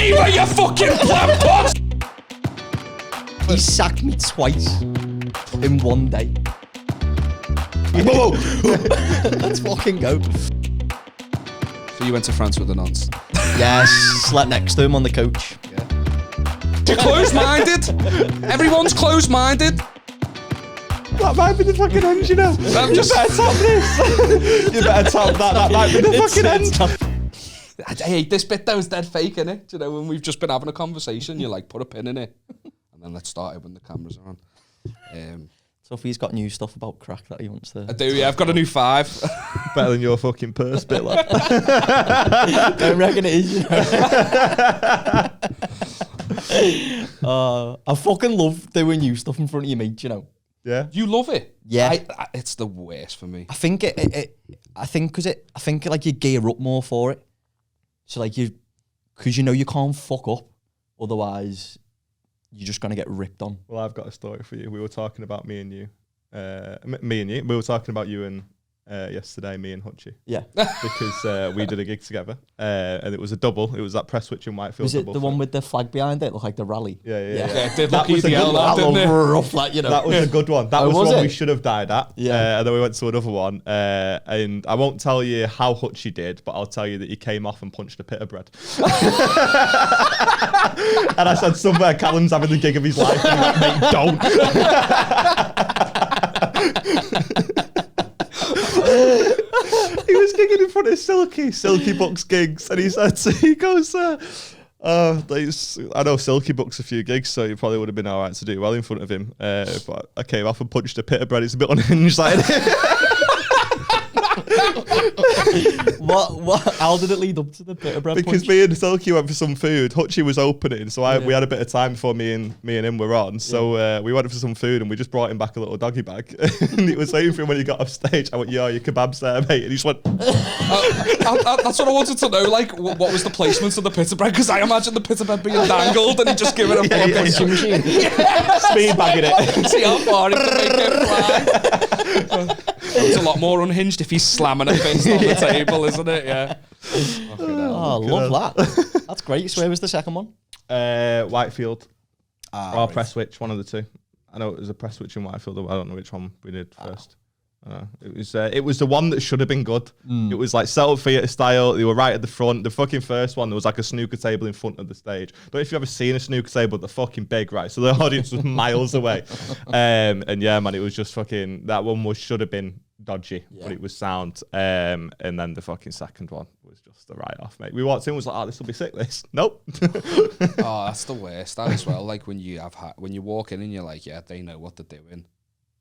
me where you fucking plant pots! He sacked me twice in one day. Whoa! Let's fucking go. So you went to France with the nonce? Yes, slept next to him on the coach. You're closed-minded. Everyone's closed-minded. That might be the fucking end, you know. I'm just Top this. You better top that. That might be the fucking end. I hate this bit though. It's dead fake, innit? Do you know, when we've just been having a conversation, you like put a pin in it, and then let's start it when the cameras are on. Sophie's got new stuff about crack that he wants to. I do, yeah. I've got a new 5. Better than your fucking purse bit, lad. Don't reckon it is, you know. I fucking love doing new stuff in front of your mate, you know. Yeah. You love it? Yeah. It's the worst for me. I think I think like you gear up more for it. So like because you know you can't fuck up, otherwise you're just gonna get ripped on. Well, I've got a story for you. We were talking about me and you. We were talking about you and yesterday, me and Hutchie. Yeah. Because we did a gig together, and it was a double. It was that press switch in Whitefield. Was it double the one with the flag behind it? Looked like the rally. Yeah. It did That look was a good EDL, one. didn't it? Rough, like, you know. That was a good one. That was was one it? we should have died at. Yeah. And then we went to another one. And I won't tell you how Hutchie did, but I'll tell you that he came off and punched a pit of bread. And I said, somewhere Callum's having the gig of his life. And he went, mate, don't. He was gigging in front of Silky Books gigs. And he said, he goes, I know Silky books a few gigs, so you probably would have been all right to do well in front of him. But I came off and punched a pit of bread. It's a bit unhinged, like. How did it lead up to the bit of bread Because punch? me and Silky went for some food. Hutchie was opening, so we had a bit of time before me and him were on. So we went for some food, and we just brought him back a little doggy bag. And it was waiting for him when he got off stage. I went, "Yo, your kebab's there, mate," and he just went. That's what I wanted to know. Like, what was the placements of the pita bread? Because I imagine the pita bread being dangled, and he just giving a punching machine. Speed bagging it. See how far he can make it fly. It's a lot more unhinged if he's slamming a fist on the table, isn't it? Yeah. Oh, I love that. That's great. So where was the second one? Whitefield. Or Right. press switch, one of the two. I know it was a press switch in Whitefield. I don't know which one we did first. It was the one that should have been good. It was like settled theatre style. They were right at the front. The fucking first one, there was like a snooker table in front of the stage. Don't know if you've ever seen a snooker table, they're fucking big, right? So the audience was miles away. And yeah, man, it was just fucking, that one should have been dodgy, but it was sound. And then the fucking second one was just a write-off, mate. We walked in, was like, oh, this will be sick, this. Nope. Oh, that's the worst. That as well. Like when you walk in and you're like, yeah, they know what they're doing.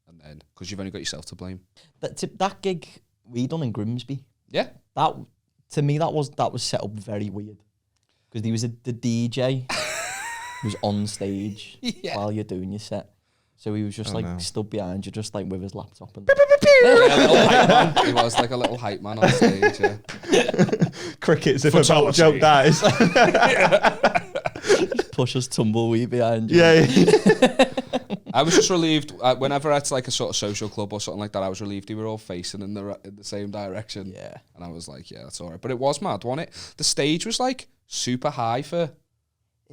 And then, because you've only got yourself to blame. That gig we done in Grimsby. Yeah. That, to me, that was set up very weird. Because there was the DJ who was on stage while you're doing your set. So he was just stood behind you, just like with his laptop. And Little hype man. He was like a little hype man on stage, yeah. Crickets if a belt joke dies. pushes tumbleweed behind you. Yeah. I was just relieved whenever it's like a sort of social club or something like that. I was relieved they were all facing in the same direction. Yeah, and I was like, yeah, that's all right. But it was mad, wasn't it? The stage was like super high for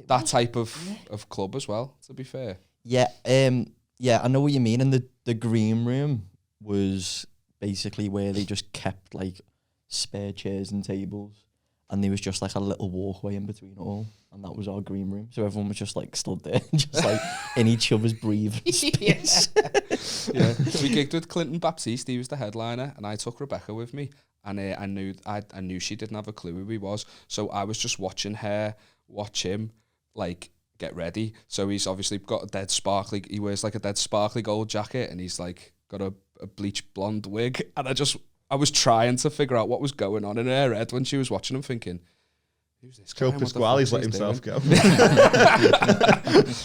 that type of club as well. To be fair. Yeah, I know what you mean. And the green room was basically where they just kept like spare chairs and tables, and there was just like a little walkway in between it all, and that was our green room. So everyone was just like stood there, just like in each other's breathing space. Yeah, we gigged with Clinton Baptiste. He was the headliner, and I took Rebecca with me, and I knew she didn't have a clue who he was, so I was just watching her watch him like get ready. So he's obviously got a dead sparkly, he wears like a dead sparkly gold jacket, and he's like got a bleach blonde wig, and I was trying to figure out what was going on in her head when she was watching him, thinking, who's this guy? Joe Pasquale's let himself go.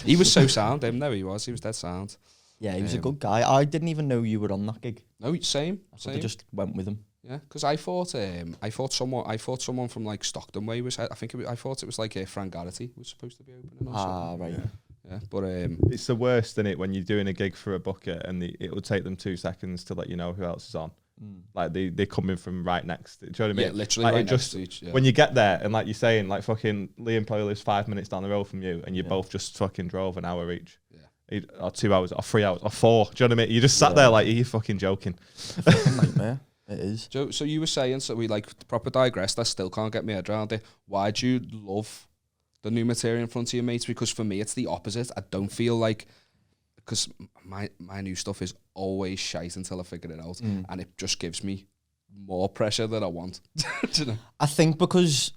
He was so sound, him though. He was dead sound. Yeah, he was a good guy. I didn't even know you were on that gig. No, same. I just went with him. Yeah, because I thought someone from like Stockton way was. I thought it was like Frank Garrity was supposed to be opening. Or something. Right. Yeah, but it's the worst, isn't it, when you're doing a gig for a bucket and it will take them 2 seconds to let you know who else is on. Like they come in from right next. Do you know what I mean? Yeah, literally like right it next just, to each. Yeah. when you get there and like you're saying, like fucking Liam probably lives 5 minutes down the road from you, and you both just fucking drove an hour each. Yeah. Or 2 hours, or 3 hours, or 4. Do you know what I mean? You just sat there like, are you fucking joking? Nightmare. It is. So you were saying, so we like proper digressed. I still can't get my head around it. Why do you love the new material in front of your mates? Because for me, it's the opposite. I don't feel like, because my new stuff is always shite until I figure it out, and it just gives me more pressure than I want. Do you know? I think because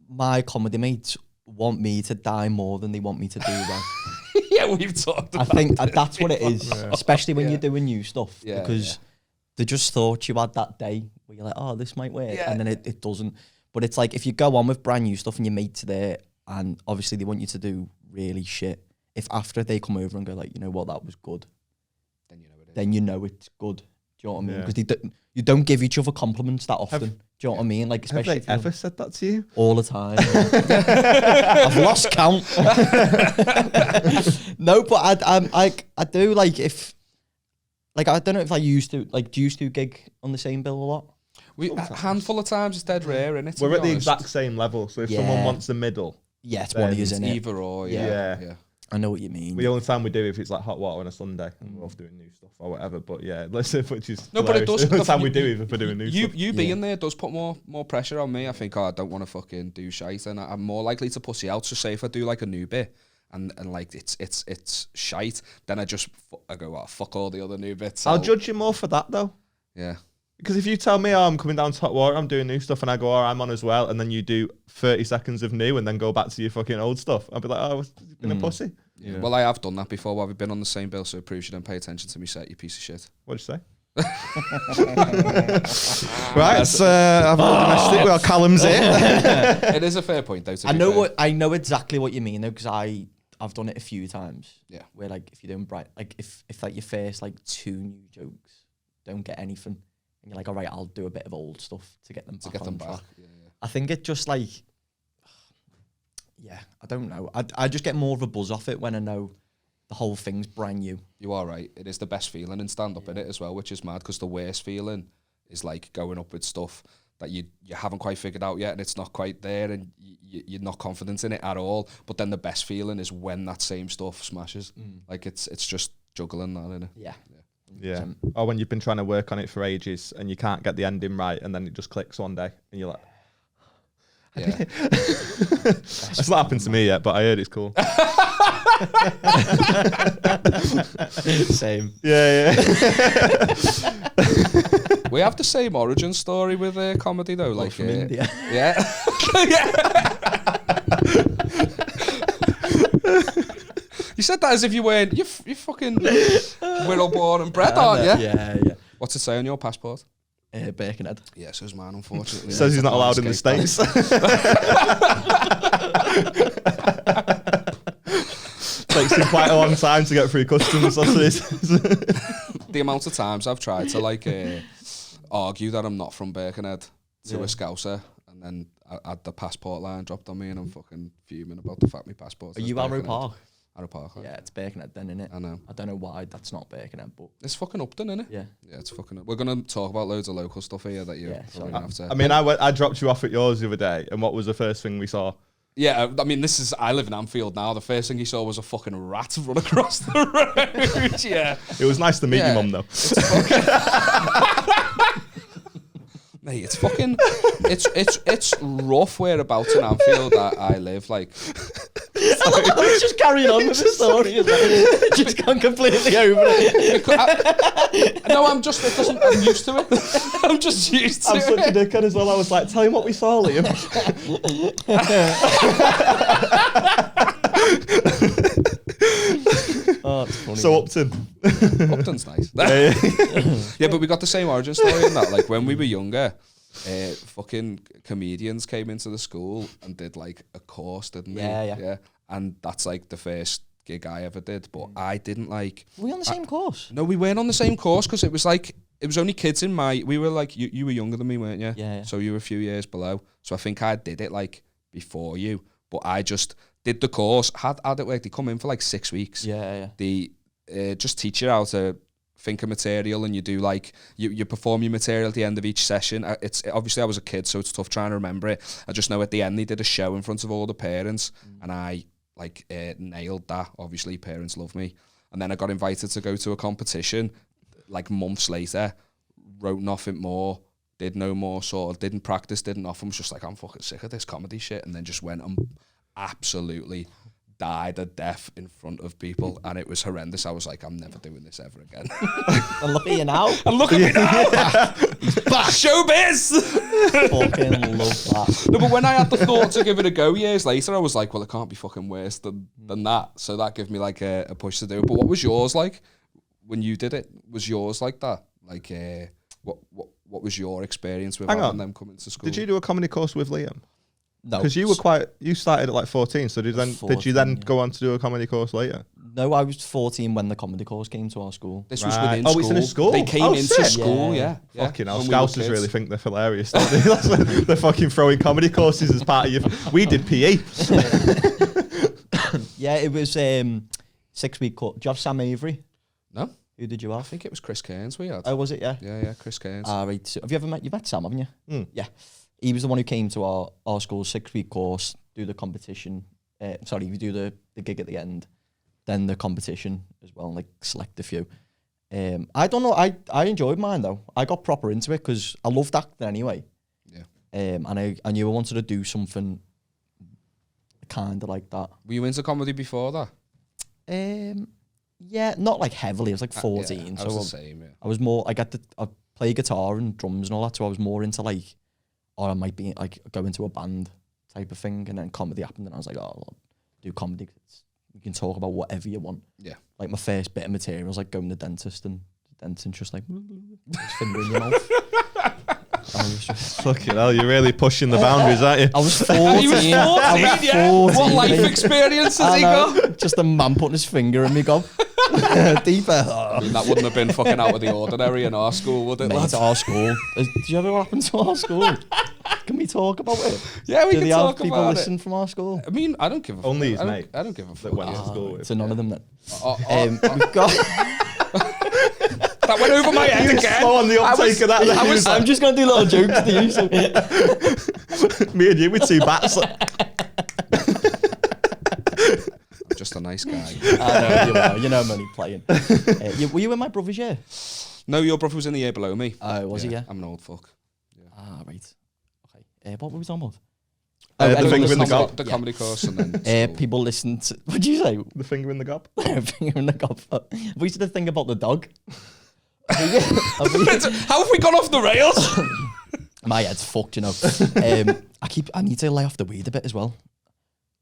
my comedy mates want me to die more than they want me to do well. Yeah, we've talked about I think this that's what it is, before. especially when Yeah. you're doing new stuff, Yeah, because they just thought you had that day where you're like, oh, this might work, Yeah. and then it doesn't. But it's like, if you go on with brand new stuff and your mates are there, and obviously they want you to do really shit, if after they come over and go like, you know what, that was good, Then you know it is. then you know it's good. Do you know what I mean? Yeah. Because you don't give each other compliments that often. Do you know what I mean? Like, Have especially they if you're ever said that to you? all the time. I've lost count. No, but I do, like, if, like, I don't know if I used to, like, do you used to gig on the same bill a lot? A handful of times, it's dead rare, isn't it? We're at the exact same level. So if someone Yeah. wants the middle, Yeah, it's one of It's yous, in it. Either or, Yeah. yeah. I know what you mean. the only time we do if it's like hot water on a Sunday and we're off doing new stuff or whatever. But yeah, listen, which is No, but it hilarious. does. The only time we do if we're doing new You stuff. being there does put more pressure on me. I think, I don't want to fucking do shite, and I'm more likely to pussy out. So say if I do like a new bit and like it's shite, then I go, oh, fuck all the other new bits. I'll judge you more for that though. Yeah. Because if you tell me, oh, I'm coming down to hot water, I'm doing new stuff, and I go, oh, I'm on as well, and then you do 30 seconds of new and then go back to your fucking old stuff, I'll be like, oh, you've been a pussy. Yeah. Well, I have done that before. While we've been on the same bill, so it proves you don't pay attention to me set, you piece of shit. What'd you say? Right, I've domestic. Well, Callum's it. It is a fair point, though. I know exactly what you mean though, because I've done it a few times. Yeah. Where, like, if you're doing like if like your first like 2 new jokes don't get anything, and you're like, all right, I'll do a bit of old stuff to get them back on track. Yeah. I think it just like, yeah, I don't know. I just get more of a buzz off it when I know the whole thing's brand new. You are right. It is the best feeling in stand-up in it as well, which is mad, because the worst feeling is like going up with stuff that you haven't quite figured out yet, and it's not quite there, and you're not confident in it at all. But then the best feeling is when that same stuff smashes. Like it's just juggling that, isn't it? Yeah. Yeah. Or when you've been trying to work on it for ages and you can't get the ending right, and then it just clicks one day, and you're like, Yeah. that's not happened to me yet, but I heard it's cool. Same. Yeah. We have the same origin story with comedy though, like from India. Yeah. You said that as if you weren't. You fucking Wirral born and bred, aren't you? Yeah. What's it say on your passport? Birkenhead. Yeah, so's mine, unfortunately. Says he's not allowed in the States. Takes him quite a long time to get through customs. The amount of times I've tried to like argue that I'm not from Birkenhead to a Scouser, and then I had the passport line dropped on me, and I'm fucking fuming about the fact my passport. Are you Arrow Park? Arrow Park. Yeah, it's Birkenhead then, innit? I know. I don't know why that's not Birkenhead, but It's fucking Upton, innit? yeah. Yeah, it's fucking. We're gonna talk about loads of local stuff here that you. Yeah, sorry. Have to. I mean, I dropped you off at yours the other day, and what was the first thing we saw? Yeah, I mean, I live in Anfield now. The first thing he saw was a fucking rat run across the road. Yeah. It was nice to meet Yeah. your mum, though. Mate, it's fucking, it's rough whereabouts in Anfield that I live. Like, I was just carrying on with the story. Just gone completely over it. no, I'm just because I'm used to it. I'm just used to I'm such a it. dickhead as well. I was like, tell him what we saw, Liam. Oh, it's funny. So Upton. Upton's nice. Yeah, but we got the same origin story in that. Like when we were younger, fucking comedians came into the school and did like a course, didn't they? Yeah. And that's like the first gig I ever did, but I didn't like. Were we on the same course? No, we weren't on the same course because it was like it was only kids in my. We were like you were younger than me, weren't you? Yeah. So you were a few years below. So I think I did it like before you, but I just did the course. Had it worked? They come in for like 6 weeks. Yeah. They just teach you how to think of material and you do like you perform your material at the end of each session. It's obviously I was a kid, so it's tough trying to remember it. I just know at the end they did a show in front of all the parents, and I like nailed that. Obviously, parents love me, and then I got invited to go to a competition like months later. Wrote nothing more, did no more, sort of didn't practice, didn't nothing. Was just like, I'm fucking sick of this comedy shit, and then just went and absolutely died a death in front of people, and it was horrendous. I was like, I'm never doing this ever again. And look at you now. And look at me now. Back showbiz. Fucking love that. No, but when I had the thought to give it a go years later, I was like, well, it can't be fucking worse than that. So that gave me like a push to do it. But what was yours like when you did it? Was yours like that? Like, what was your experience with having them coming to school? Did you do a comedy course with Liam? No, Because you started at like 14, so did you then go on to do a comedy course later? No, I was 14 when the comedy course came to our school. This was within Oh, school. it's in a school? They came Oh, into sick. school, yeah. Fucking hell, When we were Scousers kids. really think they're hilarious. Don't they? That's when they're fucking throwing comedy courses as part of your... We did PE. Yeah, it was 6-week course. Did you have Sam Avery? No, Who did you I have? think it was Chris Cairns we had. Oh, was it? Yeah. Yeah, Chris Cairns. Right. So have you've met Sam, haven't you? Mm. Yeah. He was the one who came to our school's 6-week course, do the competition. You do the gig at the end, then the competition as well, and like select a few. I don't know. I enjoyed mine though. I got proper into it because I loved acting anyway. Yeah. And I knew I wanted to do something kind of like that. Were you into comedy before that? Yeah, not like heavily. I was like 14, Yeah, I so was the same, yeah. I was more. I play guitar and drums and all that, so I was more into like, or I might be like go into a band type of thing, and then comedy happened, and I was like, oh, I'll do comedy. You can talk about whatever you want. Yeah. Like my first bit of material was like going to the dentist, and the dentist just like his finger in your mouth. I was just, Fucking hell, you're really pushing the boundaries, aren't you? I was 14. He was 14, I was yeah. 14, What life mate. experience has I he know. got? Just a man putting his finger in me gob. Deeper. I mean, that wouldn't have been fucking out of the ordinary in our school, would it, Mate, lads? our school. Did you ever happen to our school? Can we talk about it? Yeah, we Do can they have talk people about listen it. from our school? I mean, I don't give a fuck. Only his mate I don't give a fuck. that went to school with. So none of them then. That We've got. went over my head again. Slow on the uptake of that. I'm just gonna do little jokes to you. So. Me and you with two bats. Just a nice guy. I know you know I'm only playing. Were you in my brother's year? No, your brother was in the year below me. Was he? Yeah. I'm an old fuck. Right. Okay. What were we talking about? The anyone finger in the listen- gob. The comedy course and then school. People listen to. What'd you say? The finger in the gob. Finger in the gob. We said the thing about the dog. How have we gone off the rails? My head's fucked, you know. I need to lay off the weed a bit as well.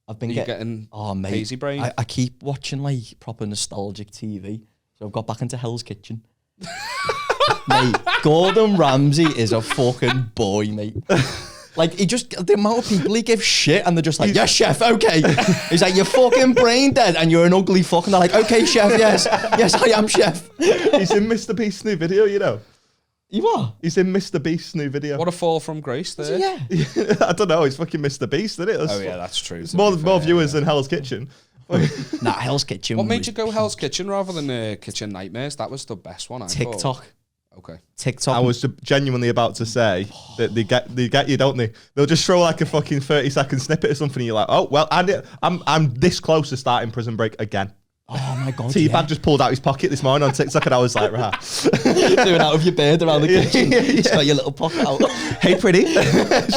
I've been Are you getting mate, hazy brain? I keep watching like proper nostalgic TV. So I've got back into Hell's Kitchen. Mate, Gordon Ramsay is a fucking boy, mate. Like, the amount of people he gives shit and they're just like, yes, chef, okay. He's like, you're fucking brain dead and you're an ugly fuck. And they're like, okay, chef, yes, I am chef. He's in Mr. Beast's new video, you know. You are? He's in Mr. Beast's new video. What a fall from grace there. Yeah. I don't know, he's fucking Mr. Beast, isn't it? Oh yeah, that's true. More viewers than Hell's Kitchen. Nah, Hell's Kitchen. What made you go Hell's Kitchen rather than Kitchen Nightmares? That was the best one. I TikTok. thought. Okay. TikTok. I was genuinely about to say that they get you, don't they? They'll just throw like a fucking 30-second snippet or something, and you're like, oh well, and I'm this close to starting Prison Break again. Oh my god. Teabag just pulled out his pocket this morning on TikTok, and I was like, rah. Doing out of your bed around the kitchen. Just got your little pocket out. Hey, pretty.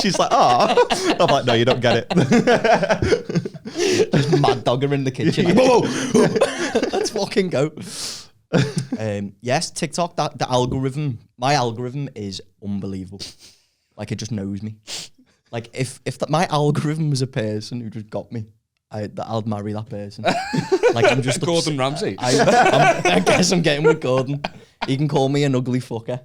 She's like, oh. I'm like, no, you don't get it. Just mad dog her in the kitchen. Like, whoa, whoa. Let's fucking go. Yes, TikTok, the algorithm, my algorithm is unbelievable. Like, it just knows me. Like, if my algorithm was a person who just got me, I'd marry that person. Like, I'm just Gordon Ramsay. I guess I'm getting with Gordon. He can call me an ugly fucker.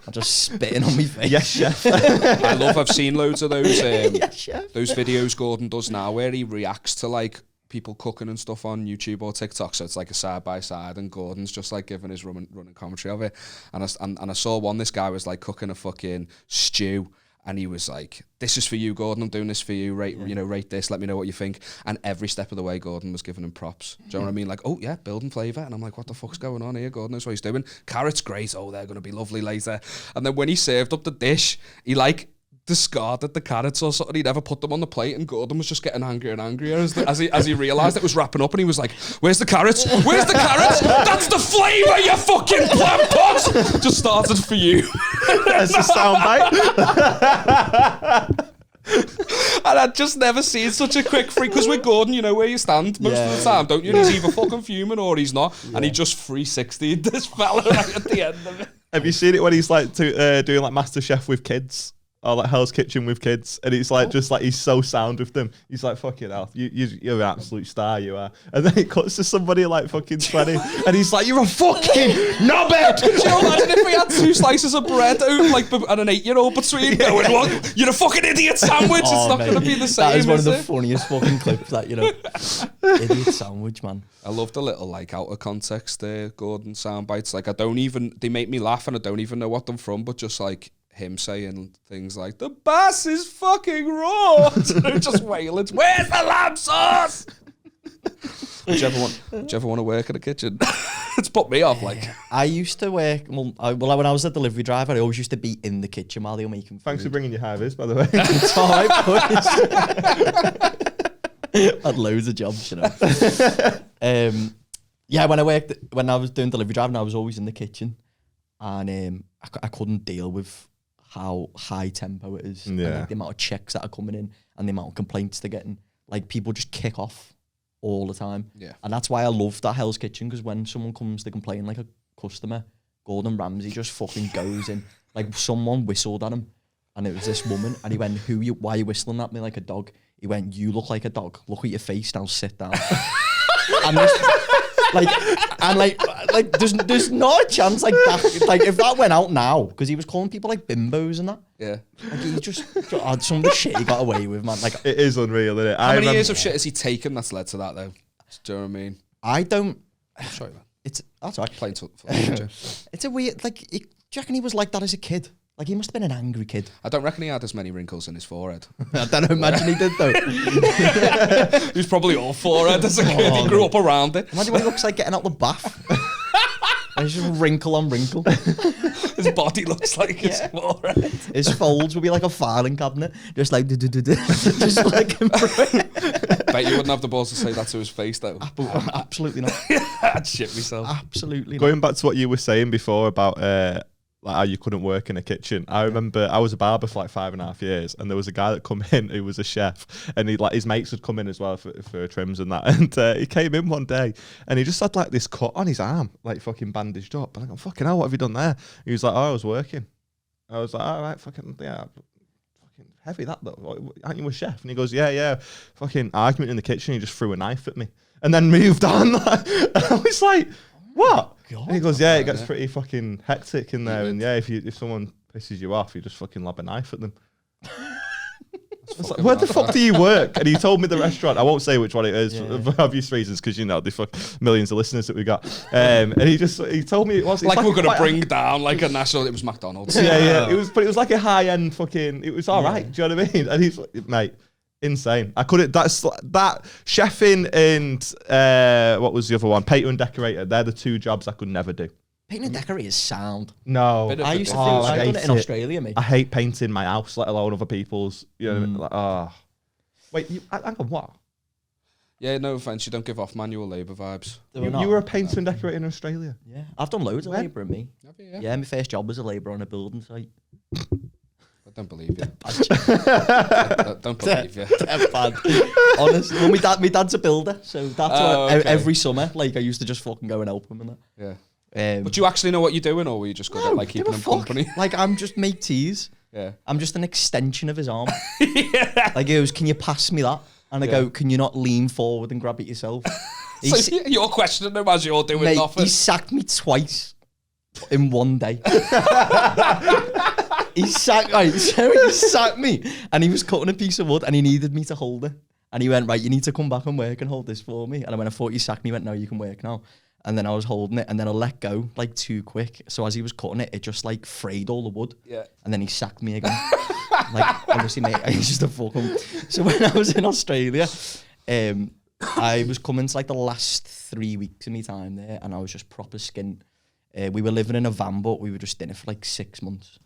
I'm just spitting on my face. Yes, chef. I've seen loads of those Yes, chef. those videos Gordon does now where he reacts to like people cooking and stuff on YouTube or TikTok. So it's like a side by side, and Gordon's just like giving his running commentary of it. And I saw one. This guy was like cooking a fucking stew, And he was like, "This is for you, Gordon. I'm doing this for you. Rate, rate this. Let me know what you think." And every step of the way, Gordon was giving him props. Do you know what I mean? Like, "Oh yeah, building flavour." And I'm like, "What the fuck's going on here?" Gordon knows what he's doing. Carrots, great. Oh, they're gonna be lovely later. And then when he served up the dish, he like discarded the carrots or something. He never put them on the plate, and Gordon was just getting angrier and angrier as he realised it was wrapping up, and he was like, "Where's the carrots? Where's the carrots? That's the flavour, you fucking plant pot!" Just started for you. That's a soundbite. And I'd just never seen such a quick free, because with Gordon, you know where you stand most of the time, don't you? And he's either fucking fuming or he's not. And he just 360'd this fella right at the end of it. Have you seen it when he's like doing like MasterChef with kids? Or like Hell's Kitchen with kids, and it's like just like he's so sound with them. He's like, "Fucking hell, you're an absolute star, you are." And then it cuts to somebody like fucking 20, and he's like, "You're a fucking knobhead." Could you imagine if we had 2 slices of bread like and an 8-year-old between going, "Well, you're a fucking idiot sandwich." It's not going to be the same. That is one of the it? funniest fucking clips that idiot sandwich, man. I love the little like out of context Gordon sound bites. Like they make me laugh, and I don't even know what they're from, but just like him saying things like, "The bass is fucking raw." Just wailing, "Where's the lamb sauce?" Do you ever want to work in a kitchen? It's put me off. Like, I used to work. When I was a delivery driver, I always used to be in the kitchen while they were making food. Thanks for bringing your high-vis, by the way. It's all right, boys. Had loads of jobs, you know. Yeah, when I was doing delivery driving, I was always in the kitchen, and I couldn't deal with how high tempo it is, and like, the amount of checks that are coming in, and the amount of complaints they're getting. Like, people just kick off all the time. Yeah. And that's why I love that Hell's Kitchen, because when someone comes to complain, like a customer, Gordon Ramsay just fucking goes in. Like, someone whistled at him, and it was this woman, and he went, "Why are you whistling at me like a dog?" He went, "You look like a dog. Look at your face now, sit down." And this, there's not a chance like that. Like, if that went out now, because he was calling people like bimbos and that. Yeah. Like, he just had some of the shit he got away with, man. Like, It is unreal, isn't it? How many years of shit has he taken that's led to that, though? Do you know what I mean? I don't. Sorry, man. That's all right. Plain for the future. It's a weird. Like, do you reckon he was like that as a kid? Like, he must have been an angry kid. I don't reckon he had as many wrinkles in his forehead. I don't know. Imagine he did though. He was probably all forehead as a kid. He grew up around it. Imagine what he looks like getting out the bath. And it's just wrinkle on wrinkle. His body looks like his forehead. His folds would be like a filing cabinet, just like just like. Bet you wouldn't have the balls to say that to his face, though. Absolutely not. I'd shit myself. Absolutely not. Going back to what you were saying before about like how you couldn't work in a kitchen. I remember I was a barber for like 5.5 years, and there was a guy that come in who was a chef, and he like his mates would come in as well for trims and that. And he came in one day, and he just had like this cut on his arm, like fucking bandaged up. And I go, "Fucking hell, what have you done there?" He was like, "Oh, I was working." I was like, "All right, fucking yeah." Heavy that though, aren't you a chef? And he goes, yeah, fucking argument in the kitchen. He just threw a knife at me and then moved on. And I was like, what? God. And he goes, yeah, it gets pretty fucking hectic in there. And yeah, if someone pisses you off, you just fucking lob a knife at them. I was like, where the fuck do you work? And he told me the restaurant. I won't say which one it is for obvious reasons, because you know the fuck millions of listeners that we got. And he told me it was like we're gonna bring down like a national. It was McDonald's. Yeah. It was like a high end fucking. It was all right. Do you know what I mean? And he's like, mate, insane. I couldn't. That chefing and what was the other one? Painter and decorator. They're the two jobs I could never do. Painting and decorating is sound. No, I used to do I've done it in Australia, mate. I hate painting my house, let alone other people's. You know, like, wait, hang on, what? Yeah, no offense, you don't give off manual labour vibes. You were a painter and decorator in Australia. Yeah, I've done loads of labour in me. Have you, Yeah, my first job was a labourer on a building site. I don't believe you. I don't believe you. Bad. Honestly, well, my dad's a builder, so that's why every summer, like, I used to just fucking go and help him and that. Yeah. But do you actually know what you're doing, or were you just good at like keeping him company? Like, I'm just make teas. Yeah. I'm just an extension of his arm. Like, he goes, "Can you pass me that?" And I go, "Can you not lean forward and grab it yourself?" So you're questioning him as you're doing nothing. He sacked me twice in one day. He sacked me, and he was cutting a piece of wood, and he needed me to hold it. And he went, "Right, you need to come back and work and hold this for me." And I went, "I thought you sacked me." He went, "No, you can work now." And then I was holding it, and then I let go like too quick. So as he was cutting it, it just like frayed all the wood. Yeah. And then he sacked me again. Like, honestly, mate, I used to fuck him. So when I was in Australia, I was coming to like the last 3 weeks of my time there, and I was just proper skint. We were living in a van, but we were just in it for like 6 months.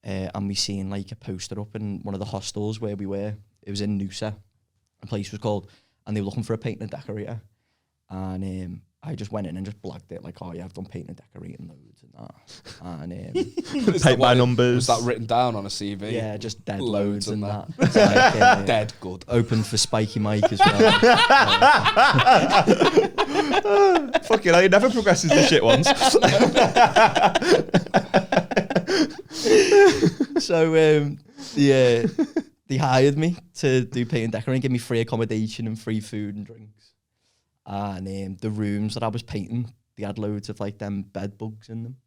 And we seen like a poster up in one of the hostels where we were. It was in Noosa, a place was called, and they were looking for a painter and decorator. And I just went in and just blagged it, like, oh yeah, I've done painting and decorating loads and that. And Take my numbers. Was that written down on a CV? yeah, just dead loads and that. Like, Dead good. open for Spiky Mike as well. Fucking hell, he never progresses the shit ones. So yeah, they hired me to do paint and decorating, give me free accommodation and free food and drinks. And the rooms that I was painting, they had loads of like them bed bugs in them.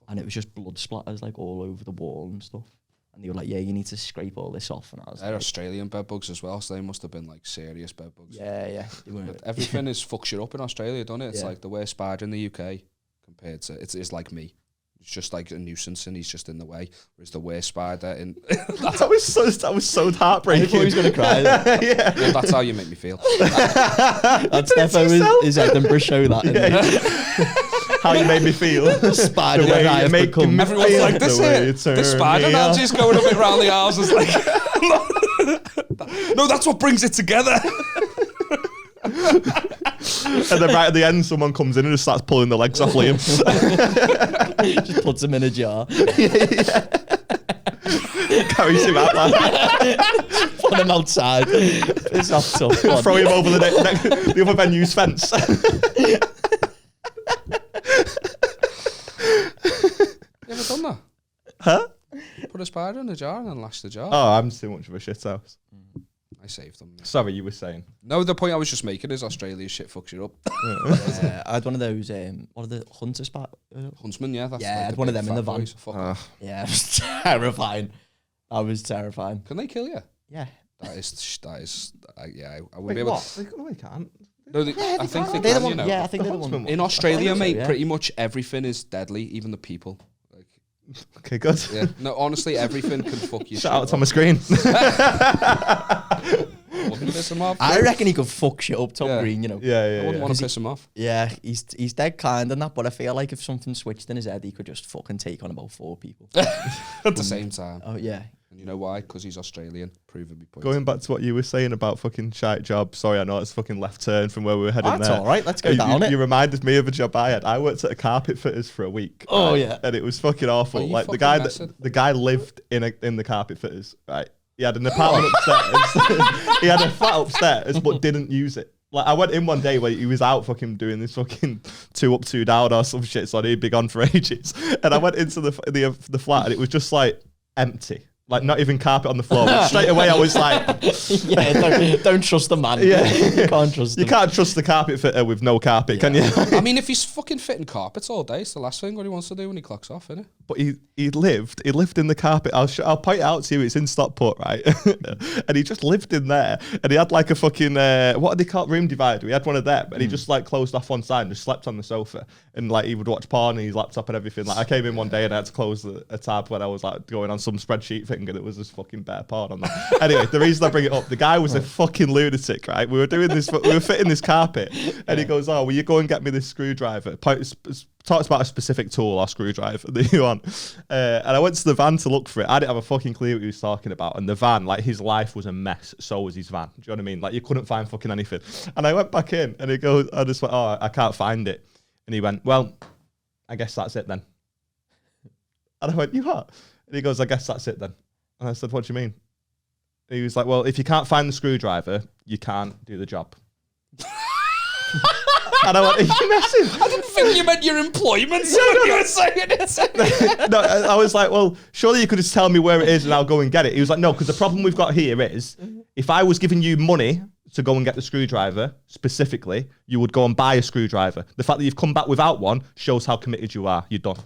And it was just blood splatters like all over the wall and stuff. And they were like, yeah, you need to scrape all this off. And I was They're like, Australian bed bugs as well, so they must have been like serious bed bugs. yeah, they weren't. But everything is fucks you up in Australia, doesn't it? It's Yeah. like the worst spider in the UK compared to it's like me. It's just like a nuisance and he's just in the way. Whereas the worst spider in that was so I heartbreaking. thought he was going to cry. Yeah. well, that's how you make me feel. That's Defo his Edinburgh show, that. Yeah. How you made me feel. Spider The way that I you have make become. me Everyone's feel. like, this The way you it. turn The spider me now on. just going a bit round the houses like no, that's what brings it together. And then right at the end, someone comes in and just starts pulling the legs off Liam. Just puts him in a jar. Carries him out, man. Put him outside. It's not tough. Go on. Throw him over the other venue's fence. You ever done that? Huh? Put a spider in a jar and then lash the jar. Oh, I'm too much of a shit house. I saved them. Yeah. Sorry, you were saying. No, the point I was just making is Australia's shit fucks you up. I had one of those, what are the hunter spot? Huntsman, yeah. That's Yeah, I like had the one of big them in the fat van. boys. Fuck off. Yeah, it was terrifying. That was terrifying. Can they kill you? Yeah. Yeah, I wouldn't Wait, be able what? They can't. No, I think they They're the can, one, you know. yeah, I think they're the Huntsman one. one. In Australia, so, mate, yeah. pretty much everything is deadly, even the people. Like, Okay, good. yeah. No, honestly, everything can fuck you. Shout out Thomas Green. Wouldn't piss him off. I reckon he could fuck shit up, Tom Yeah. Green, you know. I Yeah. wouldn't want to piss him off. Yeah, he's dead kind and that, but I feel like if something switched in his head, he could just fucking take on about 4 people. At the same time. Oh, yeah. And you know why? Because he's Australian. Proving me point. Going back to what you were saying about fucking shite job. Sorry, I know it's fucking left turn from where we were heading That's there. all right, let's go You- down it. You reminded me of a job I had. I worked at a carpet fitters for a week. Oh, right? yeah. And it was fucking awful. Oh, you Like the fucking guy messing. the guy lived in the carpet fitters, right? He had an apartment upstairs. He had a flat upstairs, but didn't use it. Like I went in one day where he was out fucking doing this fucking 2 up, 2 down or some shit. So he'd been gone for ages. And I went into the flat and it was just like empty. Like not even carpet on the floor. Which straight away I was like, Yeah, don't trust the man. Yeah. You can't trust you him. can't trust the carpet fitter with no carpet, can you? I mean, if he's fucking fitting carpets all day, it's the last thing what he wants to do when he clocks off, isn't it? But he lived in the carpet. I'll point it out to you. It's in Stockport, right? And he just lived in there. And he had like a fucking what do they call it? Room divider. He had one of them, and he just like closed off one side and just slept on the sofa. And like he would watch porn on his laptop and everything. Like I came in one day and I had to close a tab when I was like going on some spreadsheet thing, and it was just fucking bare porn on that. Anyway, the reason I bring it up, the guy was a fucking lunatic, right? We were doing this, we were fitting this carpet, and he goes, "Oh, will you go and get me this screwdriver?" Talks about a specific tool or screwdriver that you want. And I went to the van to look for it. I didn't have a fucking clue what he was talking about. And the van, like his life was a mess. So was his van. Do you know what I mean? Like you couldn't find fucking anything. And I went back in and he goes, I just went, "Oh, I can't find it." And he went, "Well, I guess that's it then." And I went, "You what?" And he goes, "I guess that's it then." And I said, "What do you mean?" And he was like, "Well, if you can't find the screwdriver, you can't do the job." And I went, "Are you messing?" I didn't think you meant your employment. So you were saying it. No, I was like, "Well, surely you could just tell me where it is and I'll go and get it." He was like, "No, because the problem we've got here is if I was giving you money to go and get the screwdriver specifically, you would go and buy a screwdriver. The fact that you've come back without one shows how committed you are. You're done."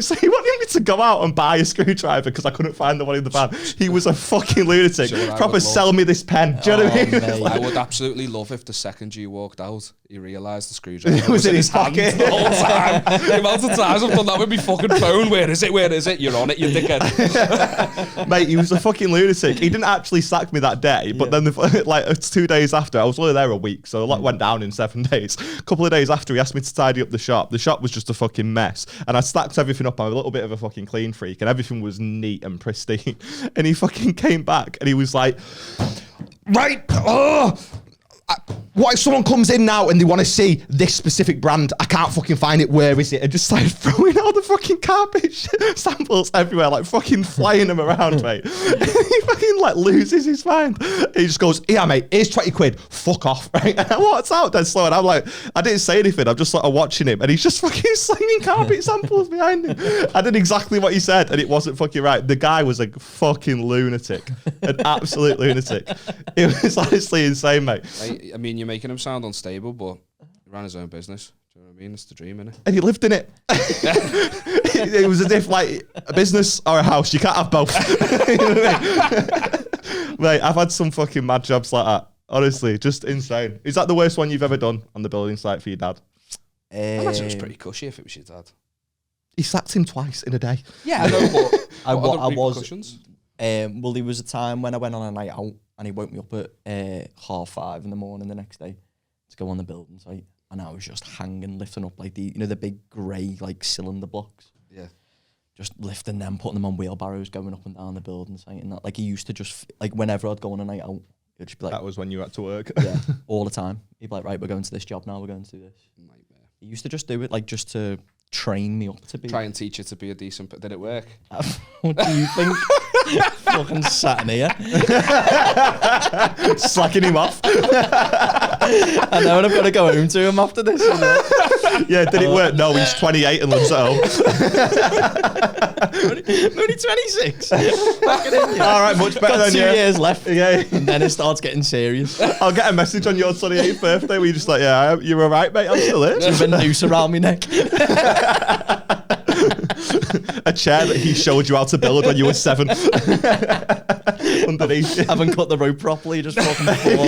So he wanted me to go out and buy a screwdriver because I couldn't find the one in the van. He was a fucking lunatic. Sure, I would Proper love- sell me this pen. Do you know what I mean? mate. I would absolutely love if the second you walked out, he realised the screwdriver was in his hand pocket the whole time. The amount of times I've done that with my fucking phone. Where is it? Where is it? You're on it, you dickhead. Mate, he was a fucking lunatic. He didn't actually sack me that day, but then like 2 days after, I was only there a week, so a lot went down in 7 days. A couple of days after, he asked me to tidy up the shop. The shop was just a fucking mess, and I stacked everything up. I'm a little bit of a fucking clean freak, and everything was neat and pristine. And he fucking came back, and he was like, right, what if someone comes in now and they want to see this specific brand? I can't fucking find it. Where is it? And just started throwing all the fucking carpet samples everywhere, like fucking flying them around, mate. And he fucking like loses his mind. He just goes, yeah, mate, here's 20 quid. Fuck off, right? And I walked out dead slow, and I'm like, I didn't say anything. I'm just sort of watching him, and he's just fucking slinging carpet samples behind him. I did exactly what he said, and it wasn't fucking right. The guy was a fucking lunatic, an absolute lunatic. It was honestly insane, mate. I mean, you're making him sound unstable, but he ran his own business. Do you know what I mean? It's the dream, innit? And he lived in it. It was as if like a business or a house. You can't have both. You know what I mean? Mate, I've had some fucking mad jobs like that. Honestly, just insane. Is that the worst one you've ever done on the building site for your dad? I imagine it was pretty cushy if it was your dad. He sacked him twice in a day. Yeah, I know, but I was. repercussions? Well, there was a time when I went on a night out and he woke me up at 5:30 in the morning the next day to go on the building site, and I was just hanging, lifting up like the big grey like cylinder blocks. Yeah. Just lifting them, putting them on wheelbarrows, going up and down the building site, and that. Like he used to just like whenever I'd go on a night out, it'd just be like That was when you had to work. yeah, all the time. He'd be like, right, we're going to this job now. We're going to do this. Nightmare. He used to just do it like just to train me up to be. Try and teach you to be a decent. Did it work? What do you think? Fucking sat in here. Slacking him off. I know, and I've got to go home to him after this. You know? Yeah, did it work? No, he's 28 and lives at home. Only 26. All right, much better Got than 2 you. years left. Yeah. And then it starts getting serious. I'll get a message on your 28th birthday where you're just like, yeah, you're all right, mate. I'm still here. There's a noose around my neck. A chair that he showed you how to build when you were 7. Underneath. Haven't cut the rope properly, just fucking fall.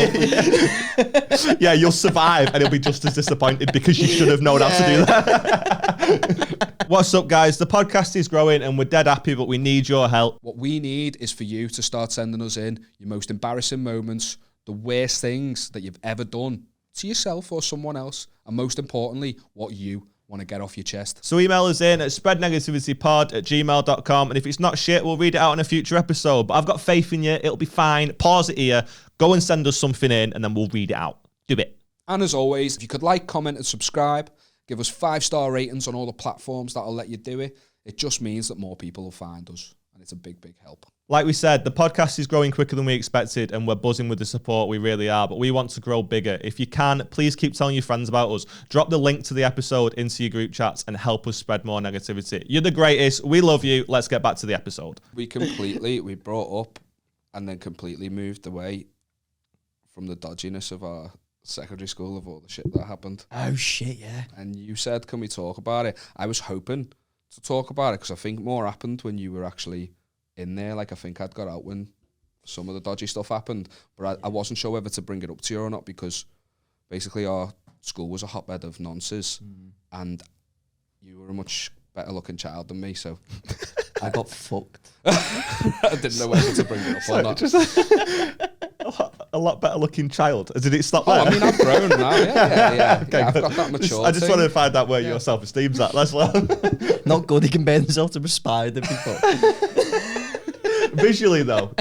Yeah, you'll survive, and he'll be just as disappointed because you should have known how to do that. What's up, guys? The podcast is growing, and we're dead happy, but we need your help. What we need is for you to start sending us in your most embarrassing moments, the worst things that you've ever done to yourself or someone else, and most importantly, what you want to get off your chest. So email us in at spreadnegativitypod@gmail.com, and if it's not shit, we'll read it out in a future episode. But I've got faith in you. It'll be fine. Pause it here. Go and send us something in, and then we'll read it out. Do it. And as always, if you could like, comment, and subscribe, give us 5-star ratings on all the platforms that'll let you do it. It just means that more people will find us, and it's a big, big help. Like we said, the podcast is growing quicker than we expected, and we're buzzing with the support. We really are, but we want to grow bigger. If you can, please keep telling your friends about us. Drop the link to the episode into your group chats and help us spread more negativity. You're the greatest. We love you. Let's get back to the episode. We brought up and then completely moved away from the dodginess of our secondary school, of all the shit that happened. Oh, shit, yeah. And you said, can we talk about it? I was hoping to talk about it because I think more happened when you were actually in there. Like, I think I'd got out when some of the dodgy stuff happened, but I wasn't sure whether to bring it up to you or not, because basically our school was a hotbed of nonsense, and you were a much better looking child than me, so I got fucked. I didn't know whether to bring it up or not. Just a lot better looking child. Did it stop there? I mean, I've grown now. Yeah. Okay, Yeah, I've got that mature. I just want to find out where your self-esteem's at. Let's Not good. He compared himself to a spider before. Visually, though,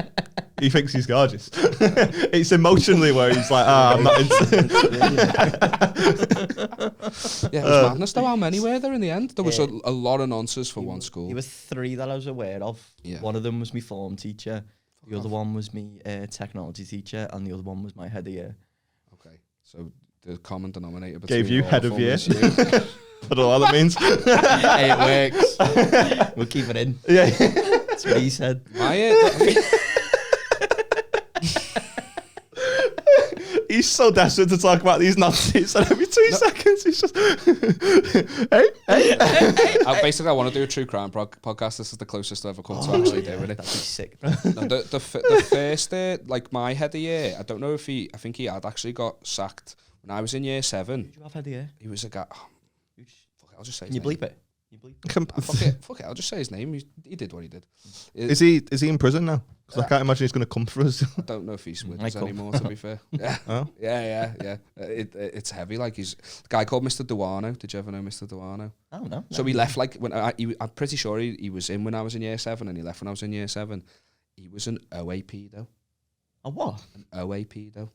he thinks he's gorgeous. It's emotionally where he's like, I'm not into Yeah, it was madness though. How many were there in the end? There was a lot of nonsense for one school. There were 3 that I was aware of. Yeah. One of them was my form teacher. The other one was my technology teacher, and the other one was my head of year. Okay, so the common denominator between Gave you all head of of them year. is you. I don't know what that means. Hey, it works. We'll keep it in. Yeah. That's what he said. He's so desperate to talk about these nonsense, and every 2 seconds he's just, hey. Basically, I want to do a true crime podcast. This is the closest I've ever come to actually doing it. That'd be sick. No, the first, like my head of year, I don't know if I think he had actually got sacked When I was in year 7, Did you have head of year? he was a guy. Fuck it, I'll just say. Can you bleep it? Fuck it, I'll just say his name. He did what he did. Is he in prison now? Because I can't imagine he's going to come for us. I don't know if he's with us anymore, to be fair. Yeah. Oh? Yeah. It's heavy. Like, he's a guy called Mr. Duano. Did you ever know Mr. Duano? I don't know. So he left, like, when I'm pretty sure he was in when I was in year 7, and he left when I was in year 7. He was an OAP, though. A what? An OAP, though.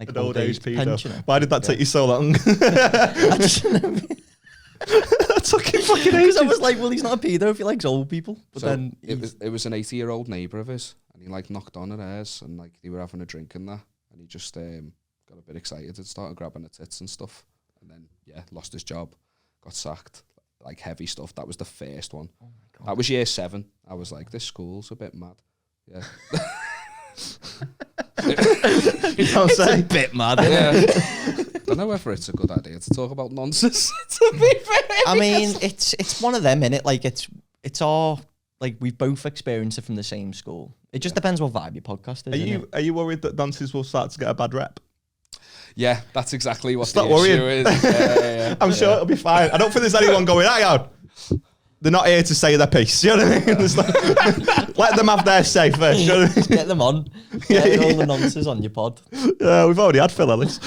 Like An old age pedo. pensioner. Why did that take you so long? I just never... That took him fucking Because ages. I was like, well, he's not a pedo if he likes old people. But So then it was an 80-year-old neighbour of his, and he like knocked on at ours, and like they were having a drink and that, and he just got a bit excited and started grabbing the tits and stuff, and then lost his job, got sacked, like heavy stuff. That was the first one. Oh my God. That was year 7. I was like, this school's a bit mad. Yeah. It's a bit mad, isn't it? I don't know whether it's a good idea to talk about nonsense. To be fair, I mean, it's one of them, innit? Like it's all like we've both experienced it from the same school. It just depends what vibe your podcast is. Are you worried that dances will start to get a bad rep? yeah, that's exactly what Stop the issue worrying. is. Yeah. I'm sure it'll be fine. I don't think there's anyone going, hang on. They're not here to say their piece. You know what I mean? It's like, let them have their say first. You know what I mean? Get them on. Get all the nonsense on your pod. Yeah, we've already had Phil Ellis.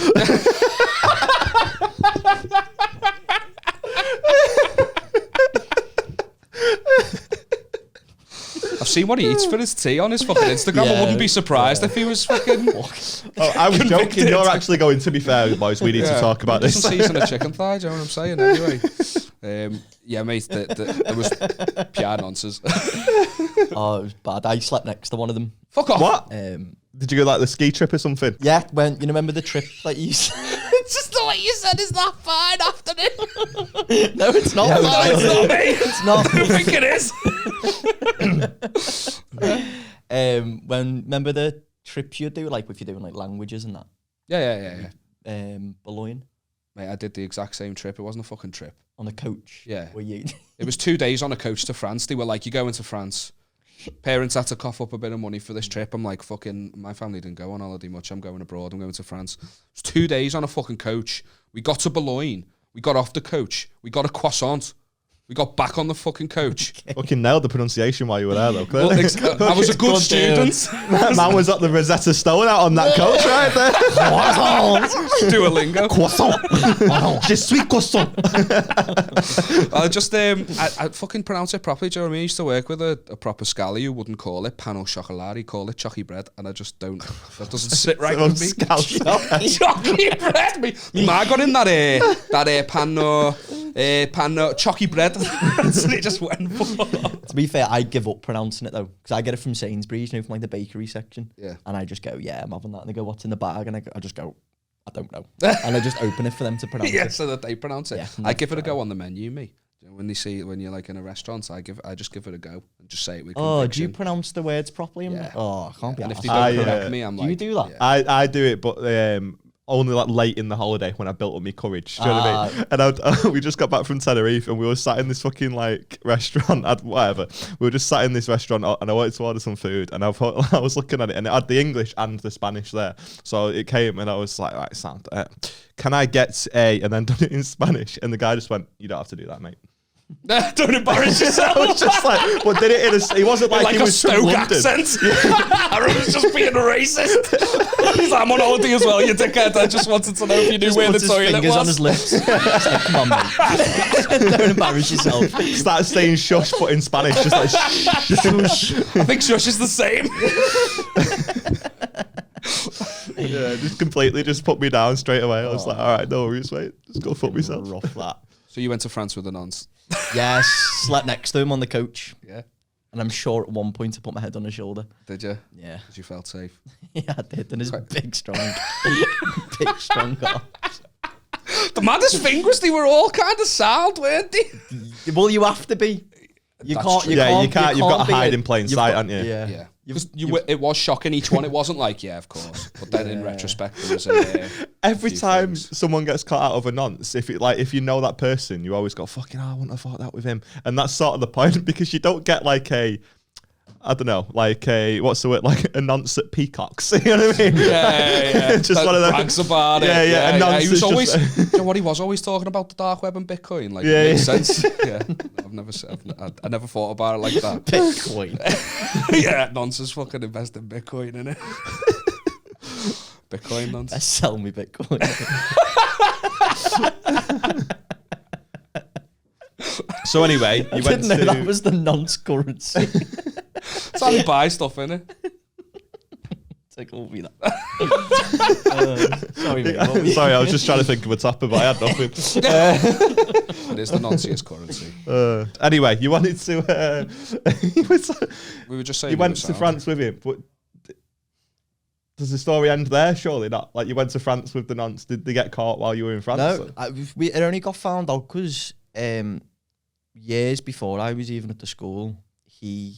I've seen what he eats for his tea on his fucking Instagram. I Yeah, wouldn't be surprised if he was fucking. Oh, I was joking. You're actually going to be fair, boys. We need to talk about this. Some season of chicken thigh, do you know what I'm saying? Anyway, yeah, mate, there was pure nonsense. Oh, it was bad. I slept next to one of them. Fuck off. What? Um, Did you go like the ski trip or something? yeah, when you remember the trip that you. It's just the way you said it's not fine after it. No, it's not. No, it's not me. It's not. I think it is. When remember the trips you do, like if you're doing like languages and that. Yeah. Boulogne Mate, I did the exact same trip. It wasn't a fucking trip. on a coach. Yeah. Where you. It was 2 days on a coach to France. They were like, you're going to France. Parents had to cough up a bit of money for this trip. I'm like, fucking, my family didn't go on holiday much. I'm going abroad. I'm going to France. It was 2 days on a fucking coach. We got to Boulogne. We got off the coach. We got a croissant. We got back on the fucking coach. Fucking nailed the pronunciation while you were there, though. Well, Clearly. I was a good student. Man was at the Rosetta Stone out on that coach right there. Duolingo. Croissant. Je suis croissant. I just, I fucking pronounce it properly. Do you know what I mean? I used to work with a proper scally who wouldn't call it pan au chocolat. He'd call it chocky bread. And I just don't, that doesn't sit right with me. Chocky bread. Me ma got in that pan chocky bread. So he just went for. To be fair, I give up pronouncing it though, because I get it from Sainsbury's, you know, from like the bakery section. Yeah. And I just go, yeah, I'm having that. And they go, what's in the bag? And I just go, I don't know. And I just open it for them to pronounce Yeah, it. so that they pronounce it. Yeah, I give it a go on the menu, me. You know, when you're like in a restaurant, I just give it a go and just say it with Oh, conviction. do you pronounce the words properly? Yeah. Oh, I can't be And if arsed. they don't I, correct me, I'm do like, you do that? yeah. I do it, but only like late in the holiday when I built up my courage. Do you know what I mean? And we just got back from Tenerife and we were sat in this fucking like restaurant, whatever. We were just sat in this restaurant and I wanted to order some food and I was looking at it and it had the English and the Spanish there. So it came and I was like, right, sound. Can I get a, and then done it in Spanish? And the guy just went, you don't have to do that, mate. Don't embarrass yourself. I was just like, but did it in a, he wasn't like, Like he a was from Stoke London. accent. Aaron was just being racist. He's like, I'm on holiday as well, you dickhead. I just wanted to know if you knew where the Puts his toilet fingers on was. his lips. It's like, come on, mate. Don't embarrass yourself. Start saying shush, but in Spanish, just like shush. I think shush is the same. Yeah, just completely just put me down straight away. I was like, all right, no worries, mate. Just go fuck myself. Rough that. So you went to France with the nuns? Yes, slept next to him on the coach. Yeah. And I'm sure at one point I put my head on his shoulder. Did you? Yeah. Because you felt safe. Yeah, I did. And his big, strong arm. The maddest fingers, they were all kind of sound, weren't they? Well, you have to be. You That's can't. true. You Yeah, can't, you can't. You've got to be hide a- in plain you've sight, got- haven't you? Yeah. Yeah. It was shocking each one. It wasn't like, yeah, of course. But then in retrospect, there was Every few time things. someone gets caught out of a nonce, if you know that person, you always go, fucking hell, I wouldn't have thought that with him. And that's sort of the point because you don't get like a, I don't know, like what's the word, like a nonce at peacocks. You know what I mean? Yeah. Just one of them. Brags about it. Yeah. A nonce He was is always, just- you know what, he was always talking about the dark web and Bitcoin. Like, Yeah, it makes yeah. sense. Yeah. I never thought about it like that. Bitcoin. Yeah, nonsense fucking invest in Bitcoin, innit? Bitcoin nonsense. Sell me Bitcoin. So anyway, I you didn't went know to that was the nonce currency. It's how you buy stuff, innit? Tickle me that. Sorry, mate. What were you- Sorry, I was just trying to think of a topic, but I had nothing. It is the nonsense currency. Anyway, you wanted to. We were just saying You he went was to sound. France with him, but does the story end there? Surely not. Like, you went to France with the nonce. Did they get caught while you were in France? No, it only got found out because years before I was even at the school, he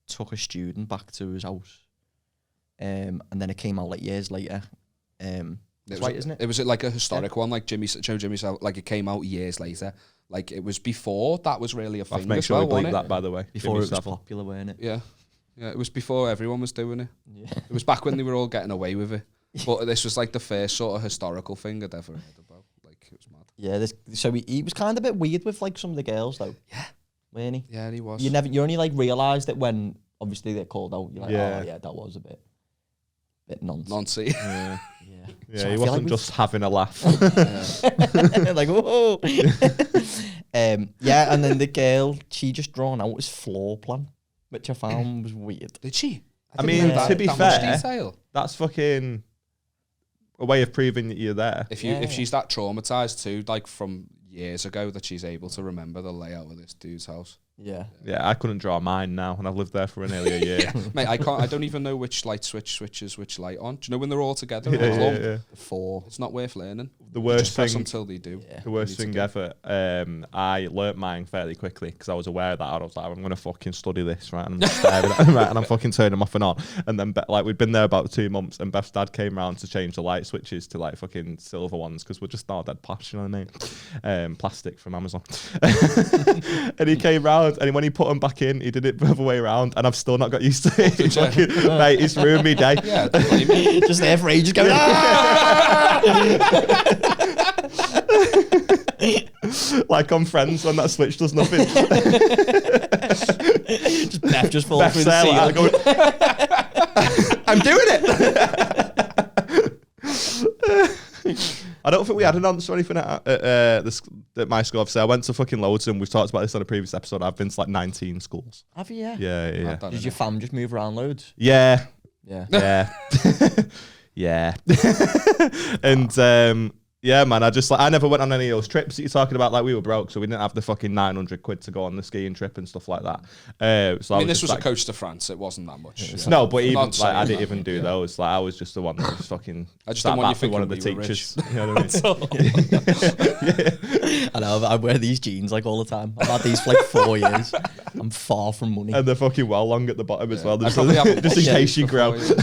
took a student back to his house. And then it came out like years later. That's right, isn't it? It was like a historic one, like Jimmy Savile, like it came out years later. Like it was before that was really a I have thing to make as sure well, we bleep wasn't that, it? by the way. Before Jimmy it was Savile. popular, weren't it? Yeah, it was before everyone was doing it. Yeah. It was back when they were all getting away with it. But this was like the first sort of historical thing I'd ever heard about. Like it was mad. Yeah, so he was kind of a bit weird with like some of the girls though. Yeah. Weren't he? Yeah, he was. You only like realised it when obviously they called out. You're like, Yeah. oh yeah, that was a bit nonsense. Nonsense. Yeah, Yeah. yeah, So I he feel wasn't like just having a laugh. like, whoa. Yeah, and then the girl, she just drawn out his floor plan, which I found was weird. Did she? I didn't mean, know to be that much fair, detail. That's fucking a way of proving that you're there. If she's that traumatized too, like from years ago, that she's able to remember the layout of this dude's house. Yeah. Yeah, I couldn't draw mine now, and I've lived there for nearly a year. Mate, I don't even know which light switches which light on. Do you know when they're all together in Yeah, a club? yeah. Four. It's not worth learning. The You worst just press thing. until they do. Yeah. The worst You need thing to ever. I learnt mine fairly quickly because I was aware of that. I was like, I'm gonna fucking study this, right? And I'm just staring at it, right? And I'm fucking turning them off and on. And then, like, we'd been there about 2 months, and Beth's dad came round to change the light switches to like fucking silver ones because we're just not dead posh, you know what I mean? Plastic from Amazon. And he came round, and when he put them back in, he did it the other way around, and I've still not got used to it. It's fucking, mate, it's ruined me day. Yeah, don't blame me. Just there for ages going, Like on Friends when that switch does nothing. Beth just falls Beth's through there, the like, ceiling. I'm doing it. I don't think we had an answer or anything at my school. Obviously, I went to fucking loads, and we've talked about this on a previous episode. I've been to like 19 schools. Have you? Yeah. Yeah. Did your fam just move around loads? Yeah. Yeah. Yeah. And yeah, man, I never went on any of those trips that you're talking about. Like, we were broke, so we didn't have the fucking 900 quid to go on the skiing trip and stuff like that. So I mean, this just was like, a coach to France. It wasn't that much. Yeah. No, but even Not like saying I didn't that, even do those. Like, I was just the one that was fucking. I just sat didn't want back you with one of the thinking we were teachers. You know what I mean? I know, I wear these jeans like all the time. I've had these for like 4 years. I'm far from money. And they're fucking well long at the bottom as well. I Just, probably haven't just in washed case it you grow. before,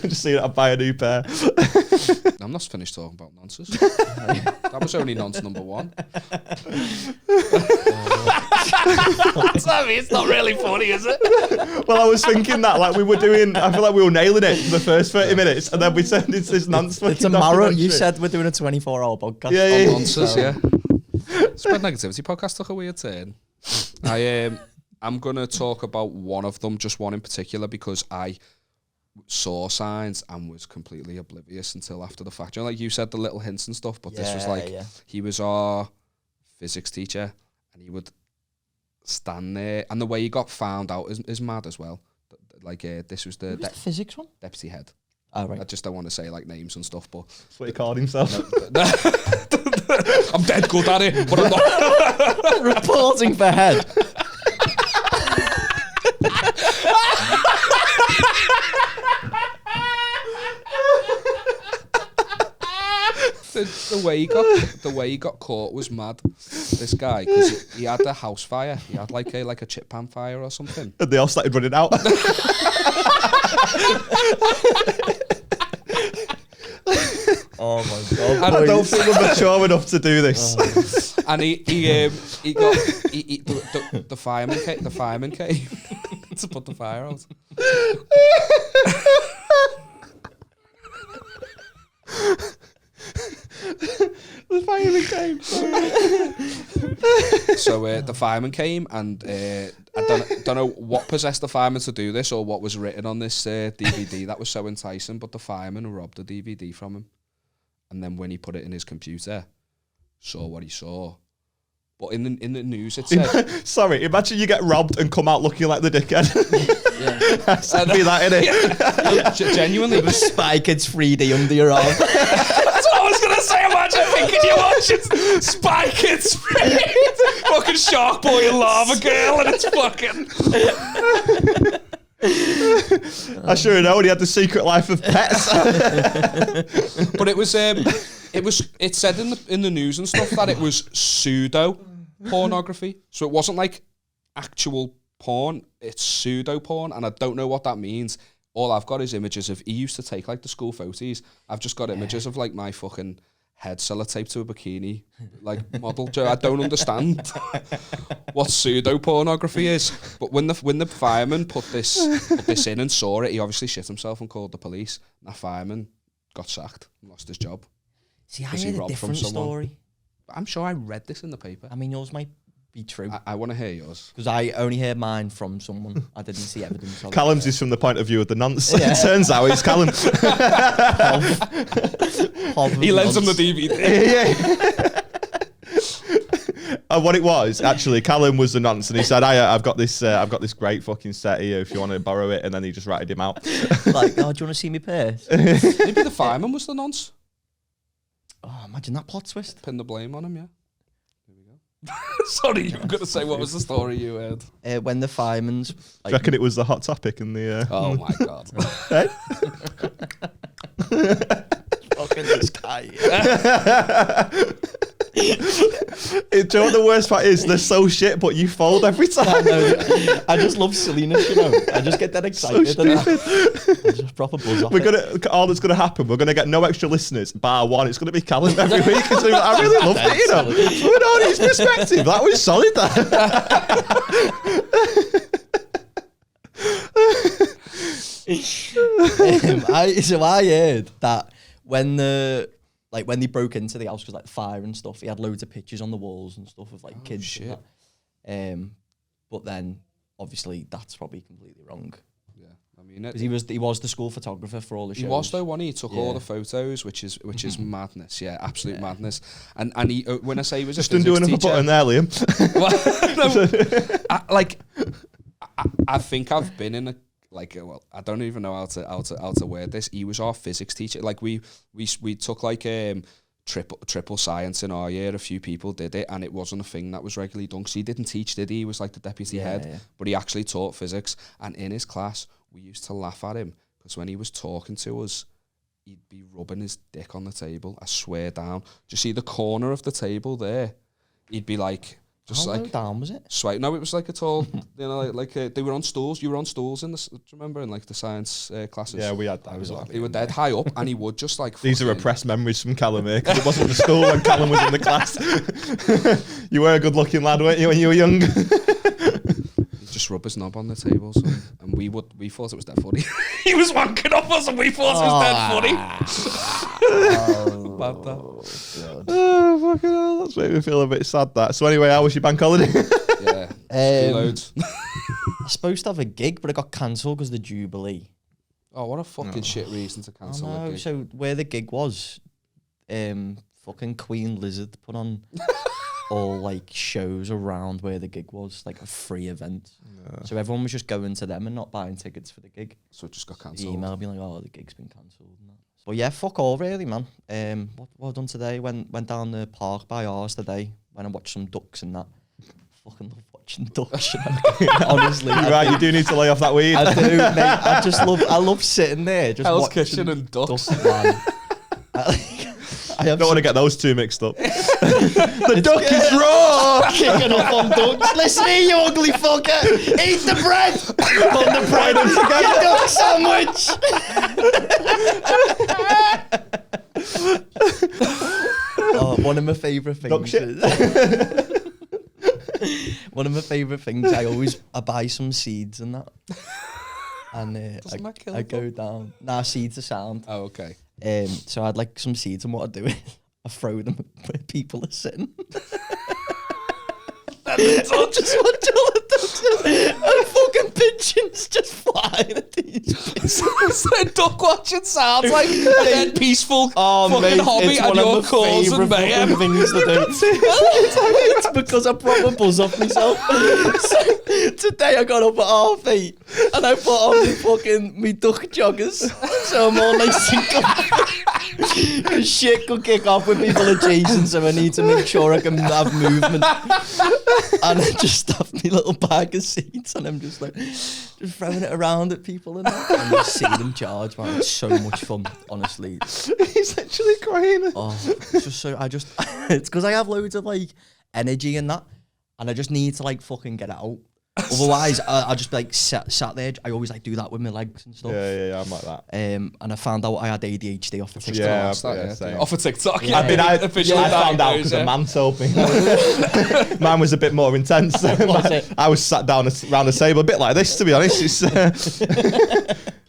Just see that I buy a new pair. I'm not finished talking about nonsense. That was only nonsense number one. It's not really funny, is it? Well, I was thinking that like we were doing. I feel like we were nailing it for the first 30 minutes, and then we turned into this nonsense. It's a marathon. You said we're doing a 24-hour podcast. Yeah. Nonsense, yeah. Spread Negativity podcast took a weird turn. I'm gonna talk about one of them, just one in particular, because I saw signs and was completely oblivious until after the fact. You know, like you said, the little hints and stuff, but this was like, he was our physics teacher, and he would stand there, and the way he got found out is mad as well. Like, this was the physics one? deputy head. Oh, right. I just don't want to say like names and stuff, but That's what he called himself. I'm dead good at it, but I'm not. Reporting for head. The way he got caught was mad. This guy, because he had a house fire. He had like a chip pan fire or something. And they all started running out. Oh my god! I don't think we're mature enough to do this. And he got the fireman came. to put the fire out. The fireman came. So the fireman came, and I don't know what possessed the fireman to do this or what was written on this DVD that was so enticing, but the fireman robbed the DVD from him. And then when he put it in his computer, saw what he saw. But in the news it said... Sorry, imagine you get robbed and come out looking like the dickhead. That'd be that, innit? Genuinely. The Spy Kids 3D under your arm. That's what I was going to say. Imagine thinking you're watching Spy Kids 3D. Fucking Shark Boy and Lava Girl, and it's fucking... I should have known he had the secret life of pets. But it said in the news and stuff that it was pseudo pornography. So it wasn't like actual porn, it's pseudo porn, and I don't know what that means. All I've got is images of, he used to take like the school photos. I've just got images of like my fucking head sellotaped to a bikini like model. I don't understand what pseudo pornography is. But when the fireman put this in and saw it, he obviously shit himself and called the police. And that fireman got sacked and lost his job. See, I heard a different story. I'm sure I read this in the paper. I mean, yours might be true. I want to hear yours. Because I only heard mine from someone. I didn't see evidence of Callum's is from the point of view of the nonce. Yeah. It turns out it's Callum. He lends him the DVD. And what it was, actually, Callum was the nonce, and he said, I've got this great fucking set here if you want to borrow it, and then he just ratted him out. Like, oh, do you want to see me purse? Maybe the fireman was the nonce. Oh, imagine that plot twist. Pin the blame on him, yeah. Here we go. Sorry, you were going to say, what was the story you heard? When the fireman's... Do you reckon it was the hot topic in the... Oh, my God. Hey? Fucking this guy. Do you know what the worst part is? They're so shit, but you fold every time. I just love silliness, you know. I just get that excited. So I just proper buzz off. All that's gonna happen. We're gonna get no extra listeners, bar one. It's gonna be Callum every week. I really loved it, you know. With all his perspective, that was solid. I heard that when they broke into the house, because like fire and stuff, he had loads of pictures on the walls and stuff of like kids. Shit. And that. But then obviously that's probably completely wrong. Yeah, I mean, because he was the school photographer for all the shows. He was though, when he took all the photos, which is madness. Yeah, absolute madness. And he, when I say he was just a physics doing a button there, Liam. I think I've been in a. Well, I don't even know how to word this. He was our physics teacher. Like we took like triple science in our year. A few people did it, and it wasn't a thing that was regularly done. 'Cause he didn't teach, did he? He was like the deputy head, but he actually taught physics. And in his class, we used to laugh at him because when he was talking to us, he'd be rubbing his dick on the table. I swear down. Do you see the corner of the table there? He'd be like. Just How like low down was it? No, it was like a tall, you know, like they were on stools. You were on stools do you remember in like the science classes? Yeah, we had that. They were dead high up, and he would just like. These are repressed memories from Callum here, because it wasn't the school when Callum was in the class. You were a good-looking lad, weren't you, when you were young? He'd just rub his knob on the tables, and we thought it was dead funny. He was wanking off us, and we thought it was dead funny. God. Oh, fucking hell, that's made me feel a bit sad, that. So anyway, how was your bank holiday? Yeah, loads. I was supposed to have a gig, but it got cancelled because of the Jubilee. Oh, what a fucking shit reason to cancel a gig. So where the gig was, fucking Queen Lizard put on all like shows around where the gig was, like a free event. Yeah. So everyone was just going to them and not buying tickets for the gig. So it just got cancelled. Email being like, oh, the gig's been cancelled. But yeah, fuck all really, man. What I've done today, went down the park by ours today, went and watched some ducks and that. Fucking love watching ducks. Honestly. You're right, you do need to lay off that weed. I do, mate. I love sitting there just Hell's watching Kitchen and ducks. Man. I don't want to get those two mixed up. The duck is raw! Kicking up on ducks. Listen here, you ugly fucker. Eat the bread. Put the bread on together. Duck sandwich. One of my favourite things. Duck shit. One of my favourite things, I buy some seeds and that. And Doesn't that kill I them? go down. Nah, seeds are sound. Oh, okay. So I'd like some seeds, and what I do is I throw them where people are sitting. And just watch all the ducks and fucking pigeons just flying at these pigeons. So duck watching sounds like a dead peaceful fucking hobby, it's and one you're of my causing favourite mayhem. fucking things to do. It's because I proper buzz off myself. So today I got up at 8:30 and I put on me duck joggers, so I'm all nice and comfy. Because shit could kick off with people adjacent, so I need to make sure I can have movement. And I just have me little bag of seeds, and I'm just throwing it around at people and that. And you see them charge, man. It's so much fun, honestly. He's actually crying. Oh, it's just so it's because I have loads of like energy and that, and I just need to like fucking get it out. Otherwise, I'll just be like sat there. I always like do that with my legs and stuff. Yeah, I'm like that. And I found out I had ADHD off the TikTok. Yeah, Same. Off of TikTok. I mean, I found out because a man told me. Mine was a bit more intense. I was sat down around a table, a bit like this, to be honest. It's,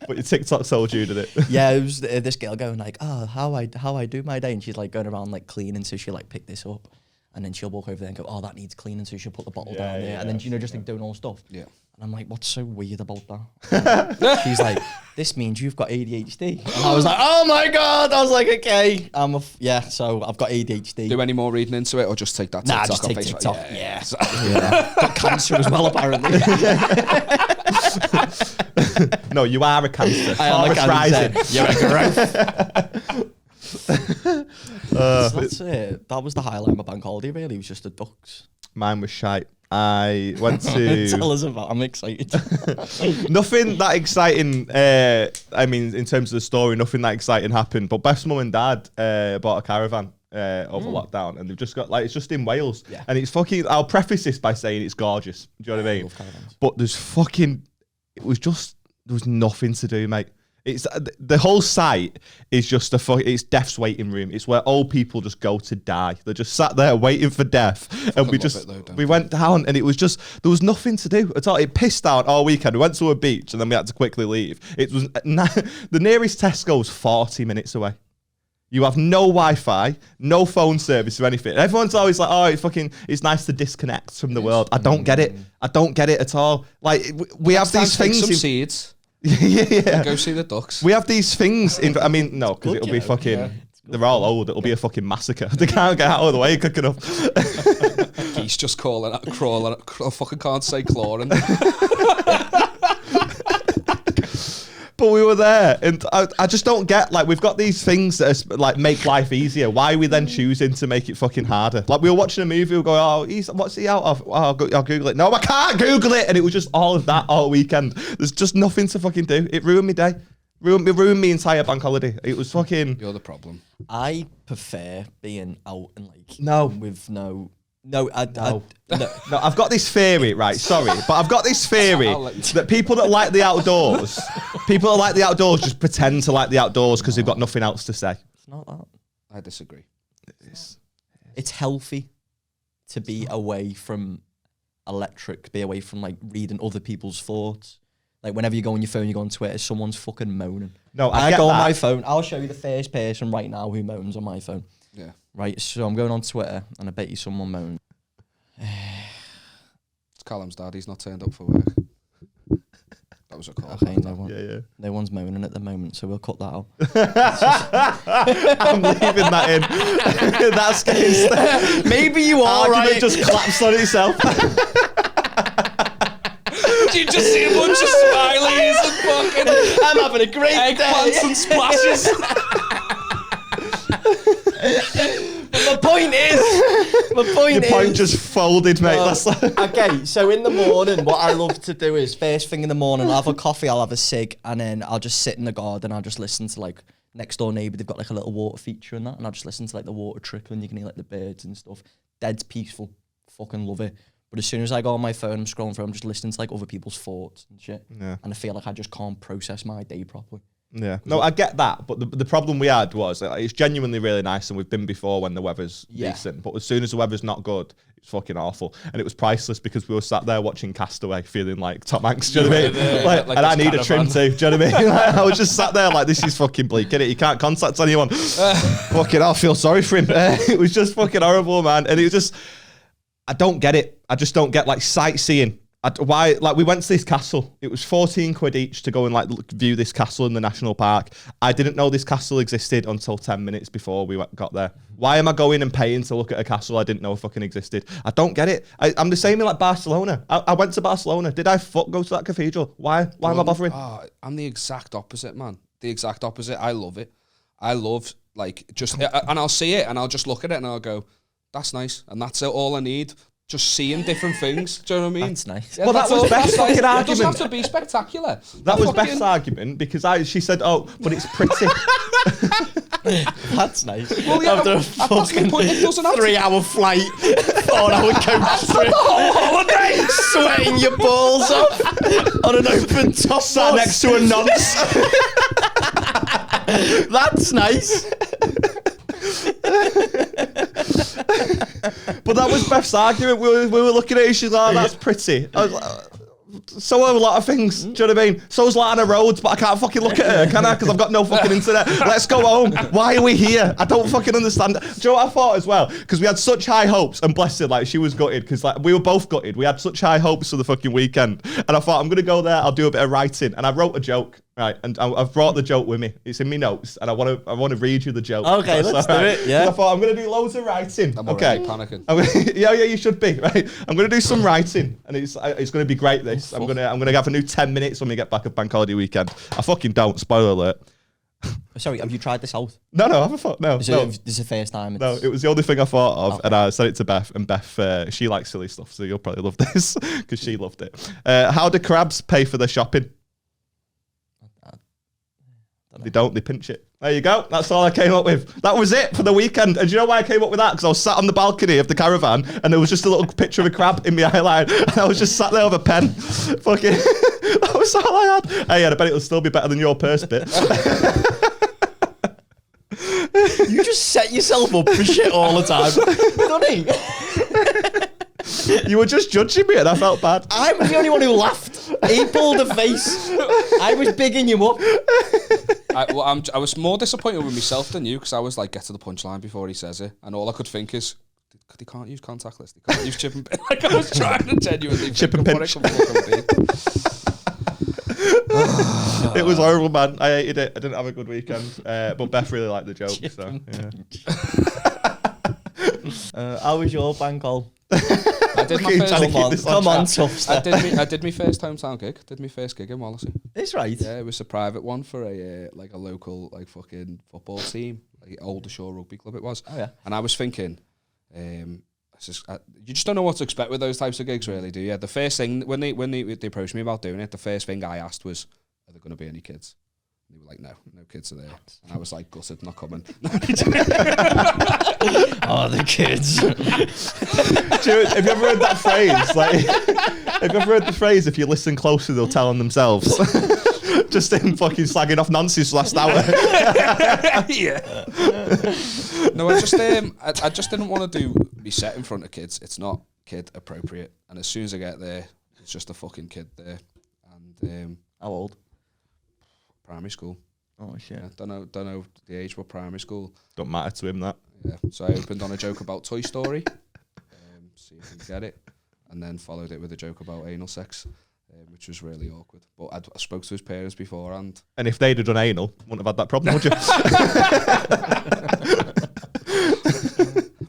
but your TikTok told you, did it? Yeah, it was this girl going like, "Oh, how I do my day," and she's like going around like cleaning, so she like picked this up. And then she'll walk over there and go, "Oh, that needs cleaning," so she'll put the bottle down there. And then, just like doing all stuff. Yeah. And I'm like, what's so weird about that? She's like, "This means you've got ADHD." And I was like, oh my God. I was like, okay. So I've got ADHD. Do any more reading into it, or just take that Nah, TikTok just take on face TikTok. value? Yeah. Got cancer as well, apparently. No, you are a cancer. I am a cancer. You're a growth. So that's it. That was the highlight of my bank holiday, really. It was just the ducks. Mine was shite. I went to... Tell us about it. I'm excited. Nothing that exciting, I mean, in terms of the story, nothing that exciting happened. But Beth's mum and dad bought a caravan over lockdown, and they've just got, like, it's just in Wales. Yeah. And it's fucking... I'll preface this by saying it's gorgeous. Do you know what I mean? But there's fucking... It was just... There was nothing to do, mate. It's the whole site is just it's death's waiting room. It's where old people just go to die. They're just sat there waiting for death, and we went down, and it was just there was nothing to do at all. It pissed out all weekend. We went to a beach, and then we had to quickly leave. It was the nearest Tesco was 40 minutes away. You have no Wi-Fi, no phone service or anything. Everyone's always like, "Oh, it's nice to disconnect from the world." I don't get it. I don't get it at all. Like we have these things. Some seeds. Yeah. Go see the ducks. We have these things I mean, no, because it'll be fucking... Yeah. They're all old. It'll be a fucking massacre. They can't get out of the way quick enough. Geese just crawling, fucking can't say clawing. But we were there, and I just don't get, like, we've got these things that are, like, make life easier. Why are we then choosing to make it fucking harder? Like, we were watching a movie, we were going, "Oh, what's he out of? Oh, I'll Google it." No, I can't Google it. And it was just all of that all weekend. There's just nothing to fucking do. It ruined my day. Ruined my entire bank holiday. It was fucking... You're the problem. I prefer being out and, like... No. With no... No, I've got this theory, right? Sorry, but I've got this theory that people that like the outdoors, just pretend to like the outdoors because they've got nothing else to say. It's not that. I disagree. It's healthy to be away from be away from like reading other people's thoughts. Like whenever you go on your phone, you go on Twitter, someone's fucking moaning. No, I go on my phone. I'll show you the first person right now who moans on my phone. Yeah. Right, so I'm going on Twitter, and I bet you someone moans. It's Callum's dad. He's not turned up for work. That was a call. Okay, no one's moaning at the moment, so we'll cut that out. I'm leaving that in. That's getting... Maybe you are Argument right. just collapsed on itself. You just see a bunch of smileys and fucking... I'm having a great eggplants and splashes. My point Your point just folded, mate. Okay, so in the morning, what I love to do is first thing in the morning, I'll have a coffee, I'll have a cig, and then I'll just sit in the garden. I'll just listen to like next door neighbour. They've got like a little water feature and that, and I'll just listen to like the water trickling. You can hear like the birds and stuff. Dead's peaceful. Fucking love it. But as soon as I go on my phone, I'm scrolling through, I'm just listening to like other people's thoughts and shit. Yeah. And I feel like I just can't process my day properly. Yeah. No, I get that, but the problem we had was it's genuinely really nice, and we've been before when the weather's decent. But as soon as the weather's not good, it's fucking awful, and it was priceless because we were sat there watching Castaway, feeling like Tom Hanks. Do you know what I mean? Like and I need a trim too. Do you know what I mean? Like, I was just sat there like, this is fucking bleak. Get it? You can't contact anyone. Fucking, I feel sorry for him. It was just fucking horrible, man. And it was just, I don't get it. I just don't get like sightseeing. Why? Like, we went to this castle. It was 14 quid each to go and like view this castle in the national park. I didn't know this castle existed until 10 minutes before we got there. Why am I going and paying to look at a castle I didn't know fucking existed? I don't get it. I'm the same in like Barcelona. I went to Barcelona. Did I go to that cathedral? Why am I bothering? I'm the exact opposite, man. The exact opposite. I love it. I love like just, and I'll see it and I'll just look at it and I'll go, that's nice, and that's all I need. Just seeing different things. Do you know what I mean? That's nice. Yeah, well, that was Beth's fucking argument. It doesn't have to be spectacular. That was Beth's argument because she said, "Oh, but it's pretty." That's nice. Well, yeah, after a fucking 3-hour flight, 4-hour coach trip, holiday, sweating your balls off on an open top, sat next to a nonce. That's nice. But that was Beth's argument. We were looking at it. She's like, "Oh, that's pretty." I was like, so are a lot of things. Do you know what I mean? So's Lana Rhodes, but I can't fucking look at her, can I? Because I've got no fucking internet. Let's go home. Why are we here? I don't fucking understand. Do you know what I thought as well? Because we had such high hopes, and bless her, like she was gutted because like we were both gutted. We had such high hopes for the fucking weekend, and I thought I'm gonna go there. I'll do a bit of writing, and I wrote a joke. Right, and I've brought the joke with me. It's in my notes, and I want to read you the joke. Okay, let's do it. Yeah. I thought I'm going to do loads of writing. I'm already panicking. Yeah, you should be. Right, I'm going to do some writing, and it's going to be great. This I'm going to have a new 10 minutes when we get back at Bank Holiday weekend. I fucking don't. Spoiler alert. Sorry, have you tried this out? No, I haven't thought. No. This is the first time. No, it was the only thing I thought of, and I said it to Beth, and Beth, she likes silly stuff, so you'll probably love this because she loved it. How do crabs pay for their shopping? They don't, they pinch it. There you go. That's all I came up with. That was it for the weekend. And do you know why I came up with that? Because I was sat on the balcony of the caravan and there was just a little picture of a crab in my eyeline. And I was just sat there with a pen. Fucking, that was all I had. Hey, I bet it'll still be better than your purse bit. You just set yourself up for shit all the time. Don't you were just judging me and I felt bad. I was the only one who laughed. He pulled a face. I was bigging you up. I was more disappointed with myself than you because I was like, get to the punchline before he says it, and all I could think is, they can't use contactless, they can't use chip and pin. Like I was trying to genuinely chip and pinch. It was horrible, man. I hated it. I didn't have a good weekend, but Beth really liked the joke. Chip so yeah. How was your bank hall? I did my first. Come on, tough stuff. I did my first hometown gig. Did my first gig in Wallasey. That's right. Yeah, it was a private one for a like a local like fucking football team, like Aldershot Rugby Club. It was. Oh yeah. And I was thinking, you just don't know what to expect with those types of gigs, really, do you? The first thing when they approached me about doing it, the first thing I asked was, "Are there going to be any kids?" They were like, no kids are there. And I was like, gutted, not coming. Oh, the kids. Have you ever heard that phrase? Like, have you ever heard the phrase, if you listen closely, they'll tell on themselves? Just him fucking slagging off Nancy's last hour. Yeah. No, I just didn't want to be set in front of kids. It's not kid appropriate. And as soon as I get there, it's just a fucking kid there. And how old? Primary school. Oh shit! Yeah, don't know the age, but primary school. Don't matter to him that. Yeah. So I opened on a joke about Toy Story, see if you get it, and then followed it with a joke about anal sex, which was really awkward. But I spoke to his parents beforehand. And if they'd have done anal, wouldn't have had that problem, would you?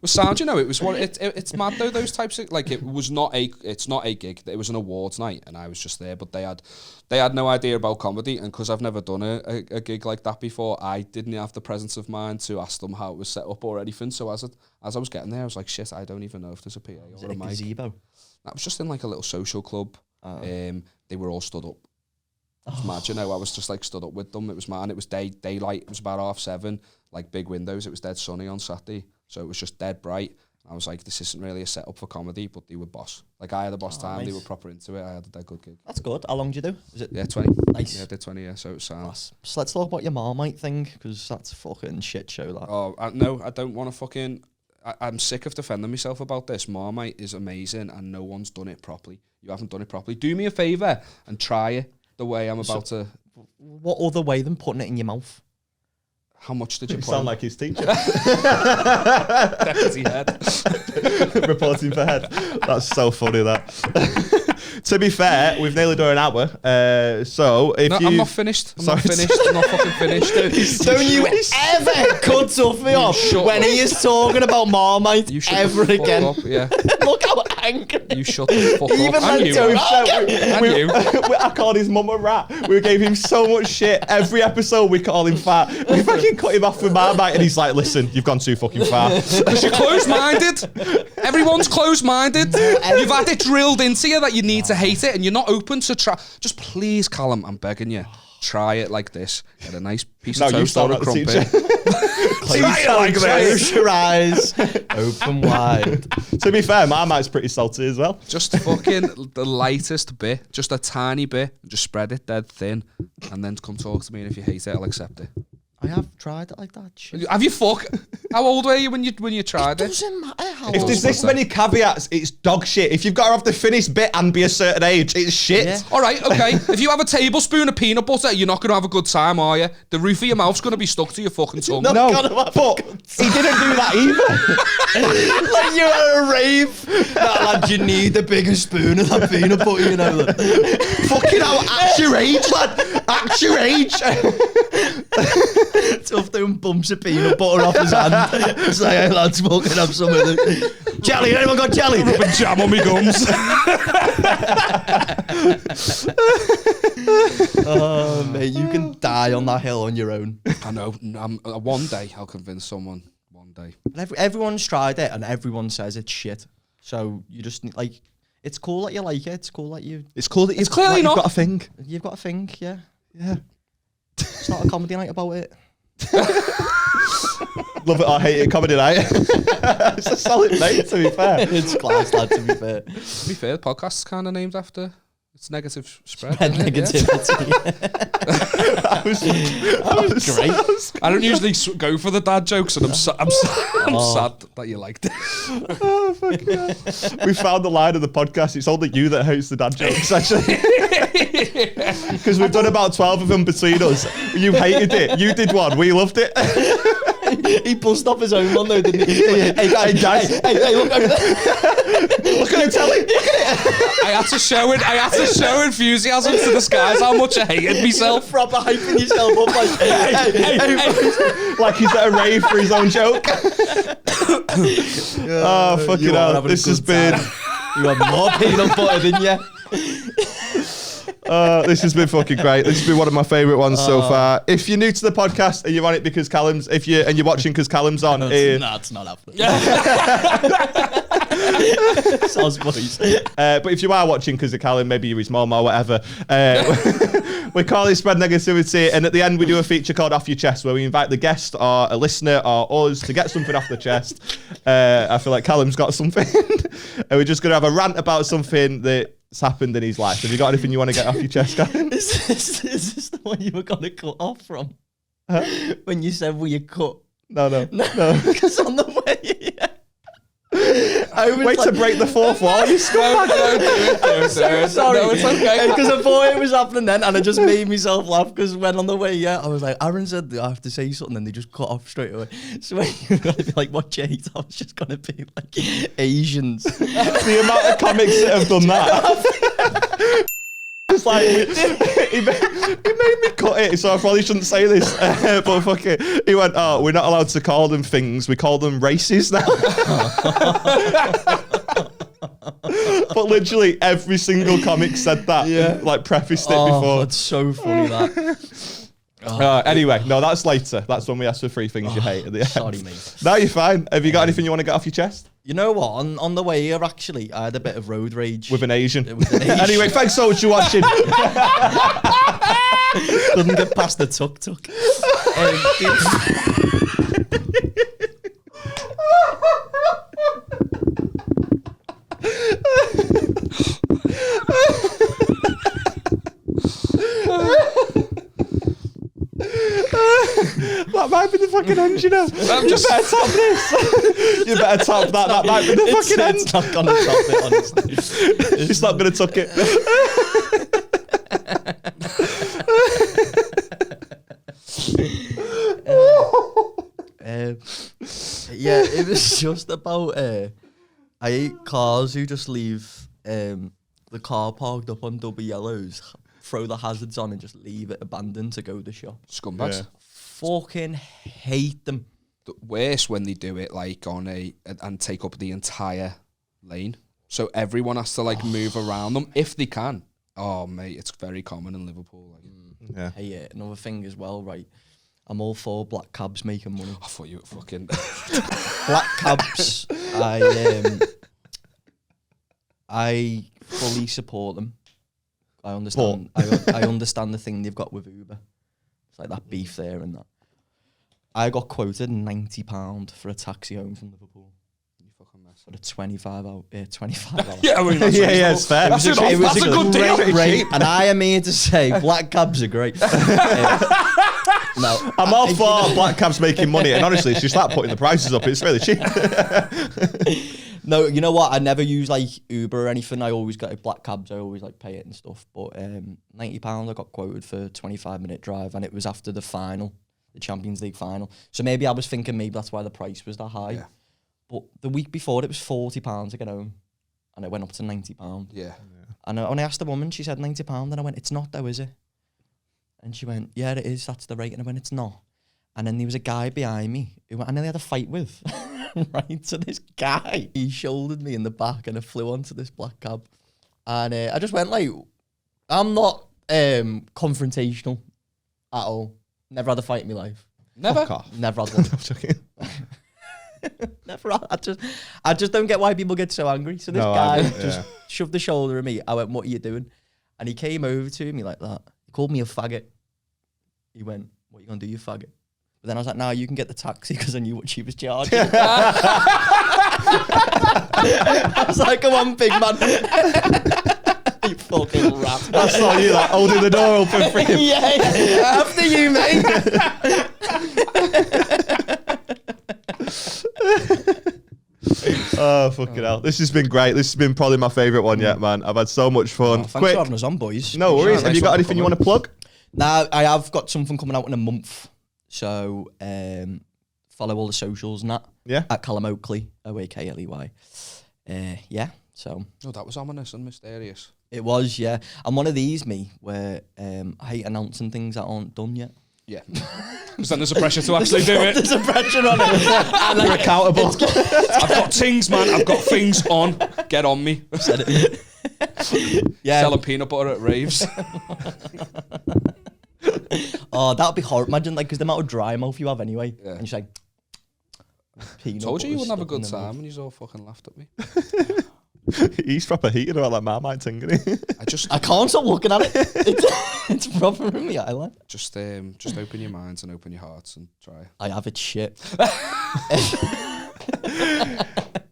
Well, sound, you know, it was what it's mad though. Those types of like it's not a gig. It was an awards night, and I was just there. But they had no idea about comedy, and because I've never done a gig like that before, I didn't have the presence of mind to ask them how it was set up or anything. So as I was getting there, I was like, shit, I don't even know if there's a PA or a mic. Gazebo? That was just in like a little social club. They were all stood up. It was mad, you know. I was just like stood up with them. It was mad. It was daylight. It was about 7:30, like big windows. It was dead sunny on Saturday. So it was just dead bright. I was like, this isn't really a setup for comedy, but they were boss. Like, I had a boss time, nice. they were proper into it. I had a dead good gig. That's good. How long did you do? Was it? Yeah, 20. Nice. Yeah, I did 20, yeah, so it was sound. So let's talk about your Marmite thing, because that's a fucking shit show, that. Oh, no, I don't want to fucking... I'm sick of defending myself about this. Marmite is amazing, and no one's done it properly. You haven't done it properly. Do me a favour and try it the way I'm about to... What other way than putting it in your mouth? How much did you You put sound in? like his teacher. Deputy head. Reporting for head. That's so funny, that. To be fair, we've nearly done an hour. So if No, you... I'm not finished. I'm not Sorry. finished. I'm not fucking finished. Don't you ever cut Tuffy off shut when up. he is talking about Marmite You shut ever the fuck again. up, yeah. Look how angry. You shut the fuck Even up. when And you. Joe- And you. I called his mum a rat. We gave him so much shit. Every episode we call him fat. We fucking cut him off with Marmite and he's like, listen, you've gone too fucking far. Because you're closed-minded. Everyone's closed-minded. You've had it drilled into you that you need to hate it, and you're not open to try. Just please, Callum, I'm begging you, try it like this. Get a nice piece No, of you toast sound or a like the crumpet. Try it like Close this. your eyes. Open wide. To be fair, Marmite's pretty salty as well. Just fucking the lightest bit, just a tiny bit, just spread it dead thin, and then come talk to me, and if you hate it, I'll accept it. I have tried it like that. Shit. Have you How old were you when you tried it? Doesn't matter how If old there's you this are. many caveats, it's dog shit. If you've got to have the finished bit and be a certain age, it's shit. Yeah. All right, okay. If you have a tablespoon of peanut butter, you're not going to have a good time, are you? The roof of your mouth's going to be stuck to your fucking tongue. No. No, Gotta have but he didn't do that either. Like you're at a rave. That lad, you need a bigger spoon of that peanut butter, you know. Like. Fucking hell, at your age, lad. At your age. Tough doing bumps of peanut butter off his hand. It's like, hey lads, fucking have some of the jelly. Anyone got jelly? Rubbing jam on me gums. Oh, mate, you can die on that hill on your own. I know. One day I'll convince someone. One day. Everyone's tried it and everyone says it's shit. So you just need, like, it's cool that you like it. It's cool that It's cool that you've, clearly like, not. you've got a thing. you've got a thing, yeah. Yeah. It's not a comedy night about it. Love it or hate it, comedy night. It's a solid night, to be fair. It's class, lad, to be fair. To be fair, the podcast's kind of named after its negative spread. And isn't it? Yeah. negativity. That was great. I don't usually go for the dad jokes, and I'm sad that you liked it. Oh, fucking hell. We found the line of the podcast. It's only you that hates the dad jokes, actually. Because we've done about 12 of them between us. You hated it. You did one. We loved it. He bust off his own one though, didn't he? Like, hey guys, hey, look over there. Look at the telly. I had to show enthusiasm to the skies how much I hated myself. Proper hyping yourself up like, hey. Like he's at a rave for his own joke. Oh, fucking You are hell. having a This has good been... time. You had more peanut butter, didn't you? This has been fucking great. This has been one of my favourite ones so far. If you're new to the podcast and you're on it because Callum's, and you're watching because Callum's on, No, it's not happening. Sounds boys. but if you are watching because of Callum, maybe you're his mum or whatever, we call it Spread Negativity, and at the end we do a feature called Off Your Chest, where we invite the guest or a listener or us to get something off the chest. I feel like Callum's got something, and we're just going to have a rant about something that's happened in his life. Have you got anything you want to get off your chest, Callum? Is this the one you were going to cut off from? When you said, will you cut? No. Because on the way, yeah. I was Wait like, to break the fourth wall, you scumbag. sorry. No, it's okay. Because I thought it was happening then, and I just made myself laugh because when on the way, I was like, Aaron said I have to say something, and they just cut off straight away. So when you were going to be like, what you hate, I was just going to be like, Asians. The amount of comics that have done that. It's like, he made me cut it, so I probably shouldn't say this. But fuck it. He went, oh, we're not allowed to call them things. We call them races now. But literally every single comic said that. Yeah. Like prefaced it before. That's so funny, that. Anyway, no, that's later. That's when we ask for 3 things you hate at the end. Sorry, mate. No, you're fine. Have you got anything you want to get off your chest? You know what? On the way here, actually, I had a bit of road rage. With an Asian. With an Asian. Anyway, thanks so much for watching. Couldn't get past the tuk-tuk. fucking end, you know. I'm just better top this. You better top that. That might be the fucking end. It's not gonna top it, honestly. It's not going to tuck it. Yeah, it was just about I hate cars who just leave the car parked up on double yellows, throw the hazards on and just leave it abandoned to go to the shop. scumbags. Yeah. Fucking hate them. The worst when they do it like on and take up the entire lane, so everyone has to like move around them if they can. Oh mate, it's very common in Liverpool. Like. Yeah. Hey, another thing as well, right? I'm all for black cabs making money. I thought you were fucking. Black cabs, I fully support them. I understand. I understand the thing they've got with Uber. It's like that beef there and that. I got quoted £90 for a taxi home from Liverpool. You fucking mess. For a 25 hour. Yeah, I mean, that's Yeah, it's fair. That's, It a was a good deal. great rate, and I am here to say black cabs are great. No, I'm all for black cabs making money, and honestly, if you start putting the prices up, it's really cheap. No, you know what? I never use like Uber or anything. I always get black cabs. I always like pay it and stuff. But £90 I got quoted for a 25-minute drive, and it was after the final, the Champions League final. So maybe I was thinking maybe that's why the price was that high. Yeah. But the week before it was £40 to get home, and it went up to £90. Yeah. And when I asked the woman, she said £90, and I went, "It's not though, is it?" And she went, "Yeah, it is. That's the rate." And I went, "It's not." And then there was a guy behind me who I nearly had a fight with. Right, so this guy, he shouldered me in the back and I flew onto this black cab. And I just went like, I'm not confrontational at all. Never had a fight in my life. Never. Fuck off. Never had one. I'm joking. Never had. I just don't get why people get so angry. So this No, guy I- just yeah. shoved the shoulder at me. I went, "What are you doing?" And he came over to me like that. He called me a faggot. He went, "What are you going to do, you faggot?" But then I was like, "No, you can get the taxi," because I knew what she was charging. I was like, "Come on, big man." You fucking rat. I saw you like holding the door open for him. Yeah, after you, mate. Oh, fucking hell. This has been great. This has been probably my favourite one yet, man. I've had so much fun. Thanks for having us on, boys. No worries. Yeah, Have you nice got one for anything you want to plug? Now, I have got something coming out in a month. So, follow all the socials and that. Yeah. At Callum Oakley, Oakley. Yeah, so Oh, that was ominous and mysterious. it was, yeah. I'm one of these, me, where I hate announcing things that aren't done yet. Yeah. Because then there's a pressure to actually do it. There's a pressure on it. And You're accountable. I've got things, man. I've got things on. Get on me. Yeah. Selling peanut butter at raves. Oh, that'd be horrible. Imagine, like, because the amount of dry mouth you have anyway. Yeah. And you're like, peanut Told you butter wouldn't have a stuck good in the mouth. time when you all fucking laughed at me. He's proper heated about that Marmite thing, isn't he? I can't stop looking at it. It's proper in my eyelid. Just open your minds and open your hearts and try. I have it shit.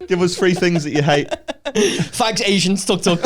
Give us 3 things that you hate. Fags, Asians, tuk-tuk.